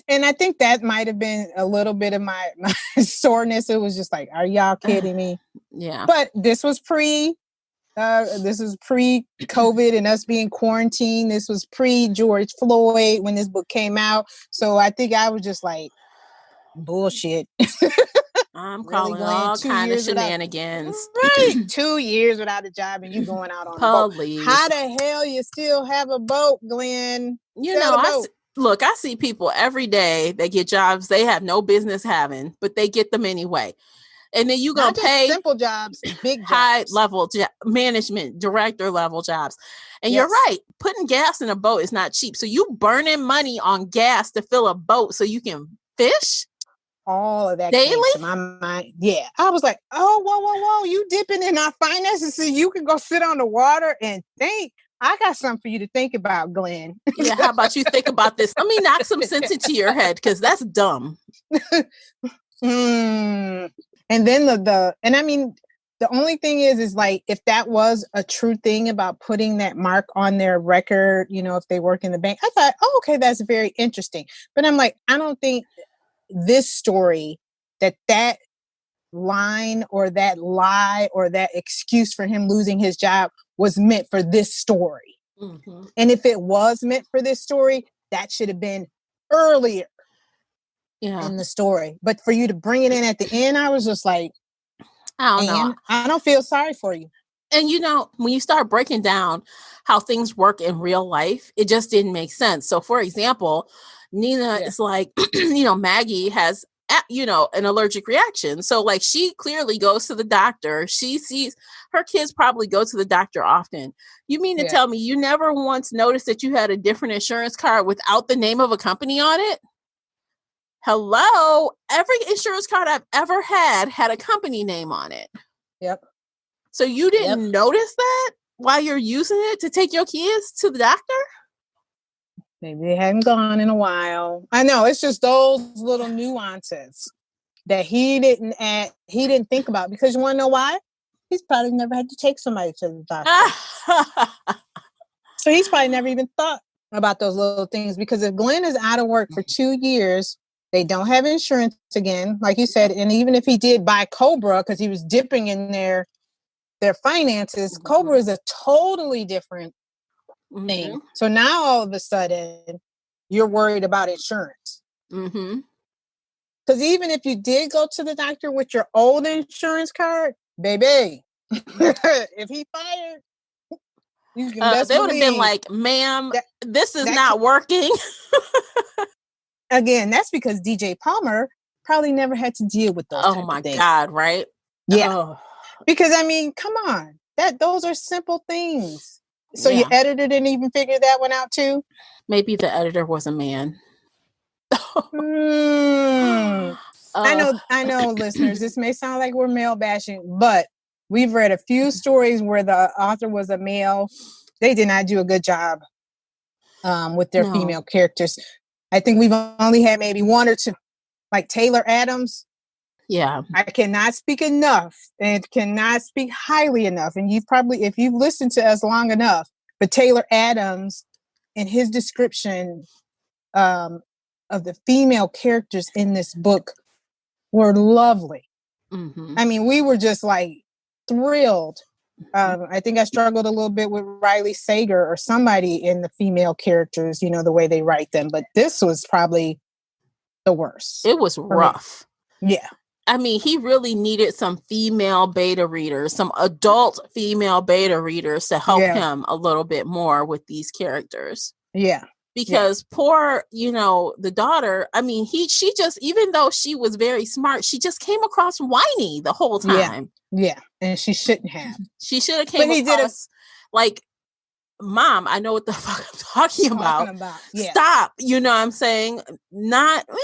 And I think that might have been a little bit of my soreness. It was just like, are y'all kidding me? Yeah. But this was pre-COVID and us being quarantined. This was pre-George Floyd when this book came out. So I think I was just like, bullshit. I'm calling all kind of shenanigans. Right. 2 years without a job and you going out on a boat. How the hell you still have a boat, Glenn? I see people every day that get jobs they have no business having, but they get them anyway. And then you gonna pay simple jobs, big jobs. High level management, director level jobs. And You're right. Putting gas in a boat is not cheap. So you burning money on gas to fill a boat so you can fish? All of that daily came to my mind. Yeah. I was like, oh, whoa. You dipping in our finances so you can go sit on the water and think. I got something for you to think about, Glenn. Yeah, how about you think about this? Let me knock some sense into your head because that's dumb. And And then and I mean, the only thing is like, if that was a true thing about putting that mark on their record, if they work in the bank, I thought, oh, okay, that's very interesting. But I'm like, I don't think this story, that line or that lie or that excuse for him losing his job was meant for this story. Mm-hmm. And if it was meant for this story, that should have been earlier in the story. But for you to bring it in at the end, I was just like, I don't know. I don't feel sorry for you. And when you start breaking down how things work in real life, it just didn't make sense. So for example, Nina is like, Maggie has, an allergic reaction. So like, she clearly goes to the doctor. She sees her kids probably go to the doctor often. You mean to tell me you never once noticed that you had a different insurance card without the name of a company on it? Hello, every insurance card I've ever had a company name on it. Yep. So you didn't notice that while you're using it to take your kids to the doctor? Maybe they hadn't gone in a while. I know, it's just those little nuances that he didn't think about, because you want to know why? He's probably never had to take somebody to the doctor. So he's probably never even thought about those little things, because if Glenn is out of work for 2 years, they don't have insurance again, like you said. And even if he did buy Cobra, because he was dipping in their finances, Cobra is a totally different thing. So now all of a sudden, you're worried about insurance. Mm-hmm. Because even if you did go to the doctor with your old insurance card, baby, if he fired, you can they would have been like, ma'am, this is not working. Again, that's because DJ Palmer probably never had to deal with those. Oh my God, right? Yeah. Oh. Because I mean, come on. Those are simple things. So your editor didn't even figure that one out too? Maybe the editor was a man. I know, listeners, this may sound like we're male bashing, but we've read a few stories where the author was a male. They did not do a good job with their female characters. I think we've only had maybe one or two, like Taylor Adams. Yeah. I cannot speak enough and cannot speak highly enough. And if you've listened to us long enough, but Taylor Adams and his description of the female characters in this book were lovely. Mm-hmm. I mean, we were just like thrilled. I think I struggled a little bit with Riley Sager or somebody in the female characters, the way they write them. But this was probably the worst. It was rough. Yeah. I mean, he really needed some female beta readers, some adult female beta readers to help him a little bit more with these characters. Yeah. Because poor, the daughter, I mean, she just, even though she was very smart, she just came across whiny the whole time. Yeah. And she shouldn't have. She should have came across like, Mom, I know what the fuck I'm talking about. Yeah. Stop. You know what I'm saying? Not. But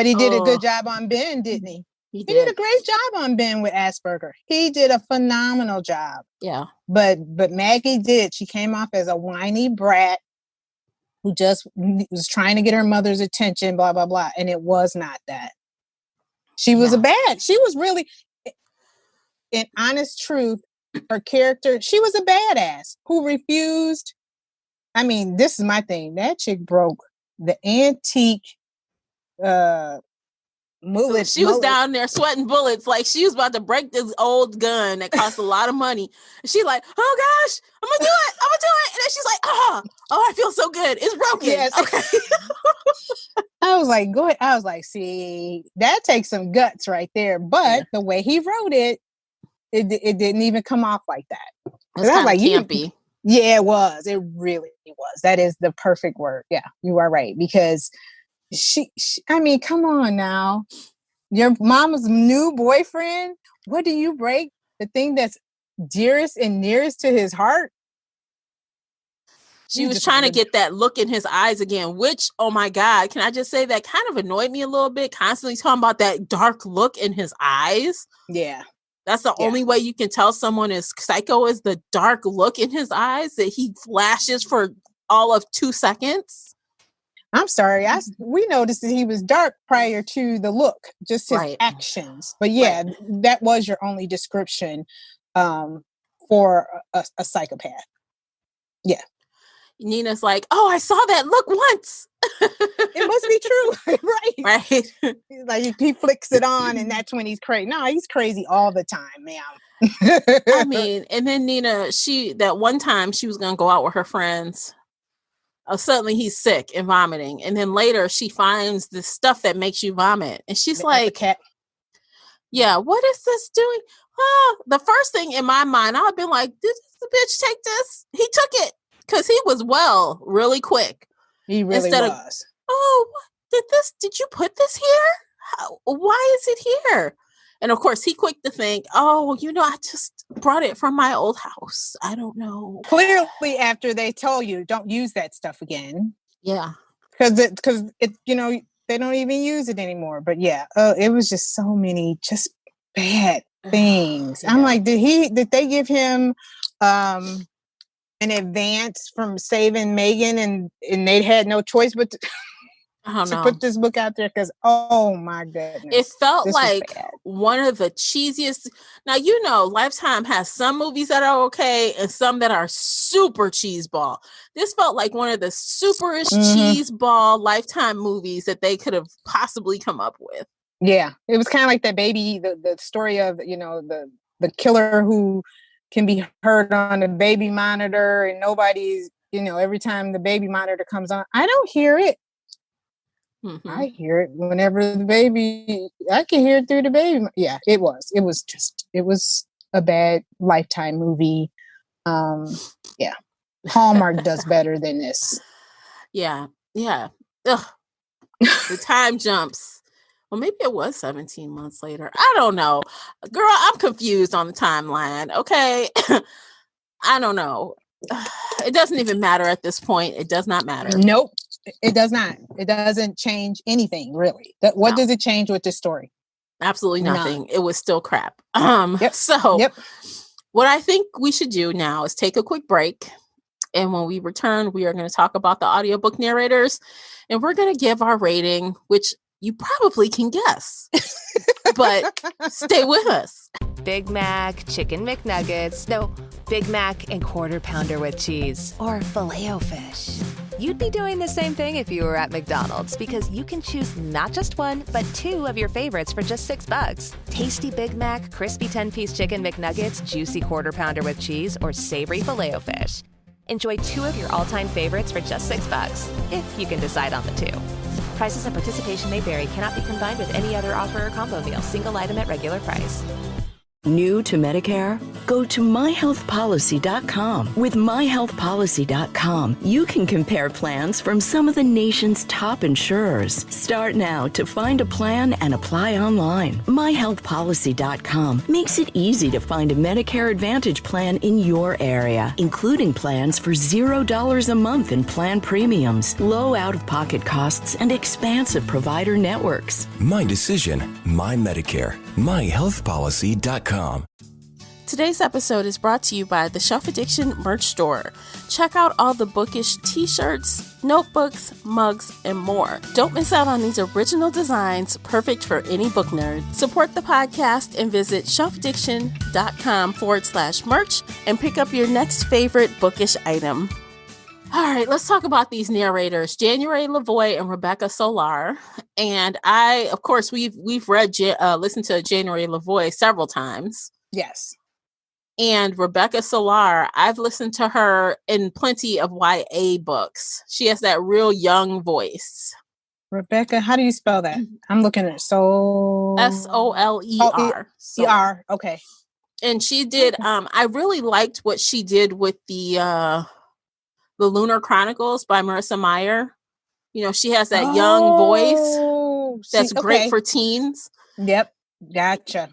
he did a good job on Ben, didn't he? He did a great job on Ben with Asperger. He did a phenomenal job. Yeah. But Maggie did. She came off as a whiny brat who just was trying to get her mother's attention, blah, blah, blah. And it was not that. She was she was really, in honest truth, her character, she was a badass who refused. I mean, this is my thing. That chick broke the antique mullet. She was down there sweating bullets like she was about to break this old gun that cost a lot of money. And she like, oh gosh, I'm gonna do it. And then she's like, oh, I feel so good. It's broken. Yes. Okay. I was like, go ahead. I was like, see, that takes some guts right there. But the way he wrote it, it didn't even come off like that. It's kind of campy. Yeah, it was. It really was. That is the perfect word. Yeah, you are right. Because she I mean, come on now. Your mama's new boyfriend? What do you break? The thing that's dearest and nearest to his heart? She was trying to get that look in his eyes again, which, oh my God, can I just say that kind of annoyed me a little bit? Constantly talking about that dark look in his eyes. Yeah. That's the only way you can tell someone is psycho, is the dark look in his eyes that he flashes for all of 2 seconds. I'm sorry. We noticed that he was dark prior to the look, just his Right. actions. But yeah, that was your only description for a psychopath. Yeah. Nina's like, oh, I saw that look once. It must be true. Right. Right. Like he flicks it on and that's when he's crazy. No, he's crazy all the time, ma'am. I mean, and then Nina, that one time she was going to go out with her friends. Suddenly he's sick and vomiting. And then later she finds the stuff that makes you vomit. And she's like, yeah, what is this doing? The first thing in my mind, I've been like, did the bitch take this? He took it because he was really quick. He really was. Did you put this here? Why is it here? And of course, he quick to think, I just brought it from my old house. I don't know. Clearly, after they tell you, don't use that stuff again. Yeah. Because it, they don't even use it anymore. But yeah, it was just so many just bad things. Yeah. I'm like, did they give him an advance from saving Megan and they had no choice but to put this book out there? Because oh my goodness, it felt like one of the cheesiest. Now Lifetime has some movies that are okay and some that are super cheeseball. This felt like one of the superish cheeseball Lifetime movies that they could have possibly come up with. Yeah, it was kind of like that baby, the story of the killer who can be heard on the baby monitor and nobody's every time the baby monitor comes on, I don't hear it. Mm-hmm. I hear it whenever the baby, I can hear it through the baby. Yeah, it was a bad Lifetime movie. Yeah. Hallmark does better than this. Yeah. Yeah. Ugh. The time jumps. Well, maybe it was 17 months later. I don't know. Girl, I'm confused on the timeline. Okay. I don't know. It doesn't even matter at this point. It does not matter. Nope. It does not. It doesn't change anything, really. What does it change with this story? Absolutely nothing. None. It was still crap. Yep. So what I think we should do now is take a quick break. And when we return, we are going to talk about the audiobook narrators. And we're going to give our rating, which you probably can guess. But stay with us. Big Mac, Chicken McNuggets, no, Big Mac and Quarter Pounder with cheese, or Filet-O-Fish. You'd be doing the same thing if you were at McDonald's, because you can choose not just one, but two of your favorites for just $6. Tasty Big Mac, crispy 10-piece Chicken McNuggets, juicy Quarter Pounder with cheese, or savory Filet-O-Fish. Enjoy two of your all-time favorites for just $6, if you can decide on the two. Prices and participation may vary. Cannot be combined with any other offer or combo meal. Single item at regular price. New to Medicare? Go to myhealthpolicy.com. With myhealthpolicy.com, you can compare plans from some of the nation's top insurers. Start now to find a plan and apply online. myhealthpolicy.com makes it easy to find a Medicare Advantage plan in your area, including plans for $0 a month in plan premiums, low out-of-pocket costs, and expansive provider networks. My decision, my Medicare. myhealthpolicy.com. Today's episode is brought to you by the Shelf Addiction merch store. Check out all the bookish t-shirts, notebooks, mugs, and more. Don't miss out on these original designs, perfect for any book nerd. Support the podcast and visit shelfaddiction.com/merch and pick up your next favorite bookish item. All right, let's talk about these narrators, January LaVoy and Rebecca Solar. And of course, we've listened to January LaVoy several times. Yes. And Rebecca Solar, I've listened to her in plenty of YA books. She has that real young voice. Rebecca, how do you spell that? I'm looking at Soler. Soler. Okay. And she did. I really liked what she did with the Lunar Chronicles by Marissa Meyer. She has that young voice that's great for teens. Yep. Gotcha.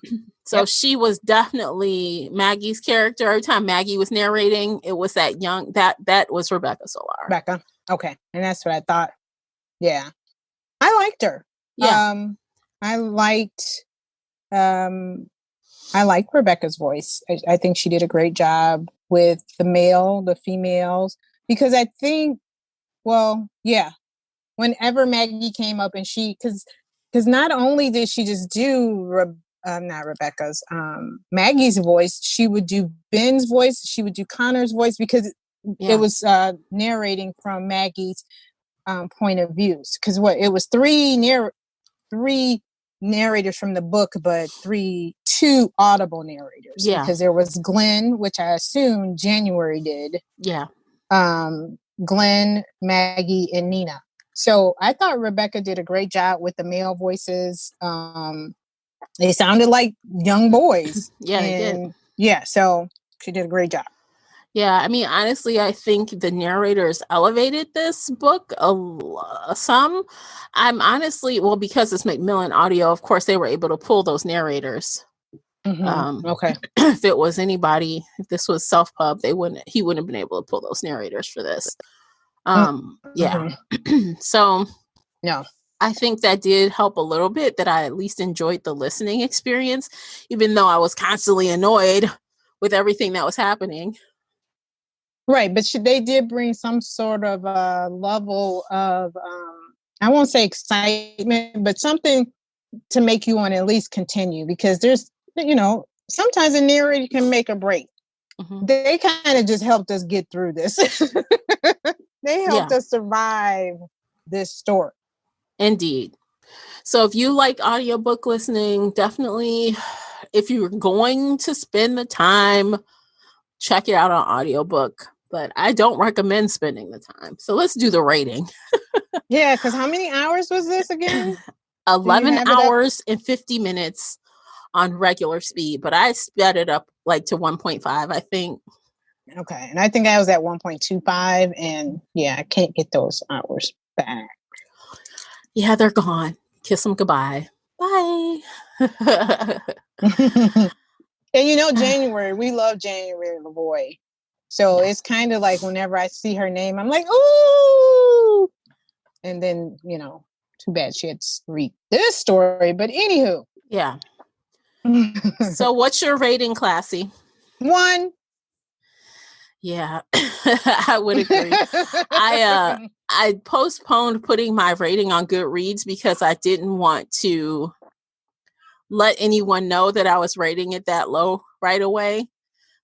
So she was definitely Maggie's character. Every time Maggie was narrating, it was that young, that was Rebecca Solar. Rebecca. Okay. And that's what I thought. Yeah. I liked her. Yeah. I liked Rebecca's voice. I think she did a great job with the females, because I think, whenever Maggie came up and because not only did she just do not Rebecca's, Maggie's voice, she would do Ben's voice, she would do Connor's voice, because it was narrating from Maggie's point of views. Because it was three narrators from the book, but two audible narrators. Yeah. Because there was Glenn, which I assume January did. Yeah. Glenn, Maggie, and Nina. So I thought Rebecca did a great job with the male voices. They sounded like young boys. Yeah, they did. Yeah, so she did a great job. Yeah, I mean, honestly, I think the narrators elevated this book some. I'm honestly, because it's Macmillan Audio, of course, they were able to pull those narrators. Mm-hmm. Okay. If it was anybody, if this was self-pub, he wouldn't have been able to pull those narrators for this. Yeah. So, no. I think that did help a little bit, that I at least enjoyed the listening experience, even though I was constantly annoyed with everything that was happening. Right, but they did bring some sort of level of, I won't say excitement, but something to make you want to at least continue, because there's, sometimes a narrator can make a break. Mm-hmm. They kind of just helped us get through this. They helped us survive this story. Indeed. So if you like audiobook listening, definitely, if you're going to spend the time, check it out on audiobook. But I don't recommend spending the time. So let's do the rating. Yeah, because how many hours was this again? 11 hours and 50 minutes on regular speed. But I sped it up like to 1.5, I think. Okay. And I think I was at 1.25. And yeah, I can't get those hours back. Yeah, they're gone. Kiss them goodbye. Bye. And January, we love January LaVoy. So it's kind of like whenever I see her name, I'm like, ooh. And then, too bad she had to read this story. But anywho. Yeah. So what's your rating, Classy? 1. Yeah, I would agree. I postponed putting my rating on Goodreads because I didn't want to let anyone know that I was rating it that low right away.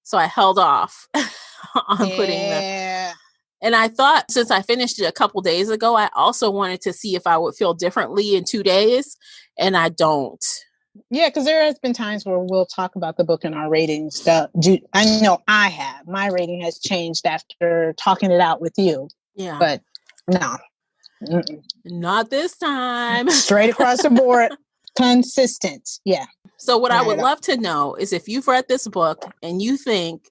So I held off on putting that. And I thought, since I finished it a couple days ago, I also wanted to see if I would feel differently in 2 days. And I don't. Yeah, because there has been times where we'll talk about the book and our ratings. I know I have. My rating has changed after talking it out with you. Yeah. But no. Not this time. Straight across the board. Consistent. Yeah. So what I would love to know is if you've read this book and you think,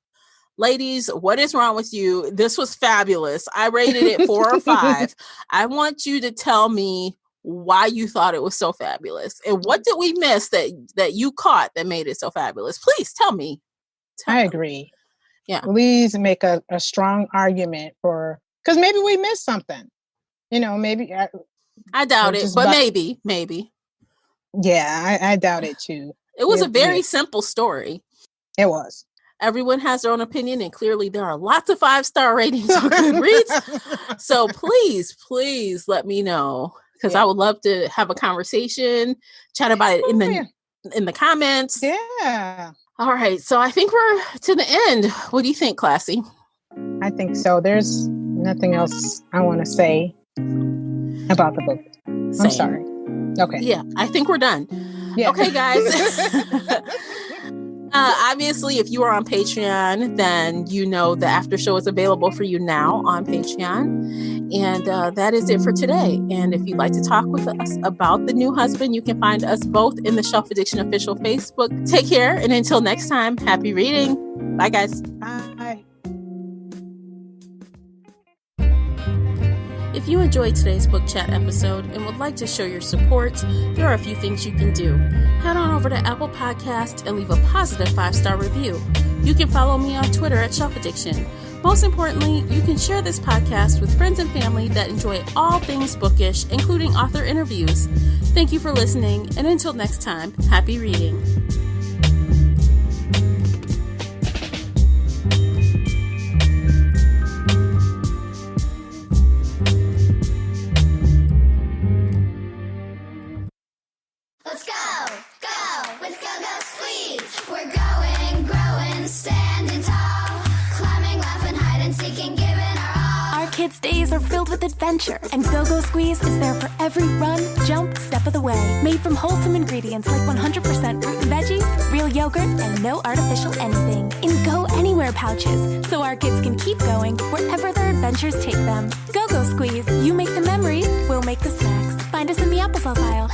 ladies, what is wrong with you? This was fabulous. I rated it 4 or 5. I want you to tell me why you thought it was so fabulous, and what did we miss that you caught that made it so fabulous. Please tell me. I agree. Yeah, please make a strong argument for, because maybe we missed something, maybe I doubt it, but maybe yeah, I doubt it too. It was a very simple story. It was. Everyone has their own opinion, and clearly there are lots of 5-star ratings on Goodreads. So please let me know, because I would love to have a conversation, chat about it in the comments. Yeah. All right. So I think we're to the end. What do you think, Classy? I think so. There's nothing else I want to say about the book. Same. I'm sorry. Okay. Yeah, I think we're done. Yeah. Okay, guys. Obviously, if you are on Patreon, then the after show is available for you now on Patreon. And that is it for today. And if you'd like to talk with us about The New Husband, you can find us both in the Shelf Addiction official Facebook. Take care. And until next time, happy reading. Bye, guys. Bye. If you enjoyed today's book chat episode and would like to show your support, there are a few things you can do. Head on over to Apple Podcast and leave a positive 5-star review. You can follow me on Twitter at Shelf Addiction. Most importantly, you can share this podcast with friends and family that enjoy all things bookish, including author interviews. Thank you for listening, and until next time, happy reading. Kids' days are filled with adventure, and Go-Go Squeeze is there for every run, jump, step of the way. Made from wholesome ingredients like 100% fruit and veggies, real yogurt, and no artificial anything. In Go Anywhere pouches, so our kids can keep going wherever their adventures take them. Go-Go Squeeze, you make the memories, we'll make the snacks. Find us in the applesauce aisle.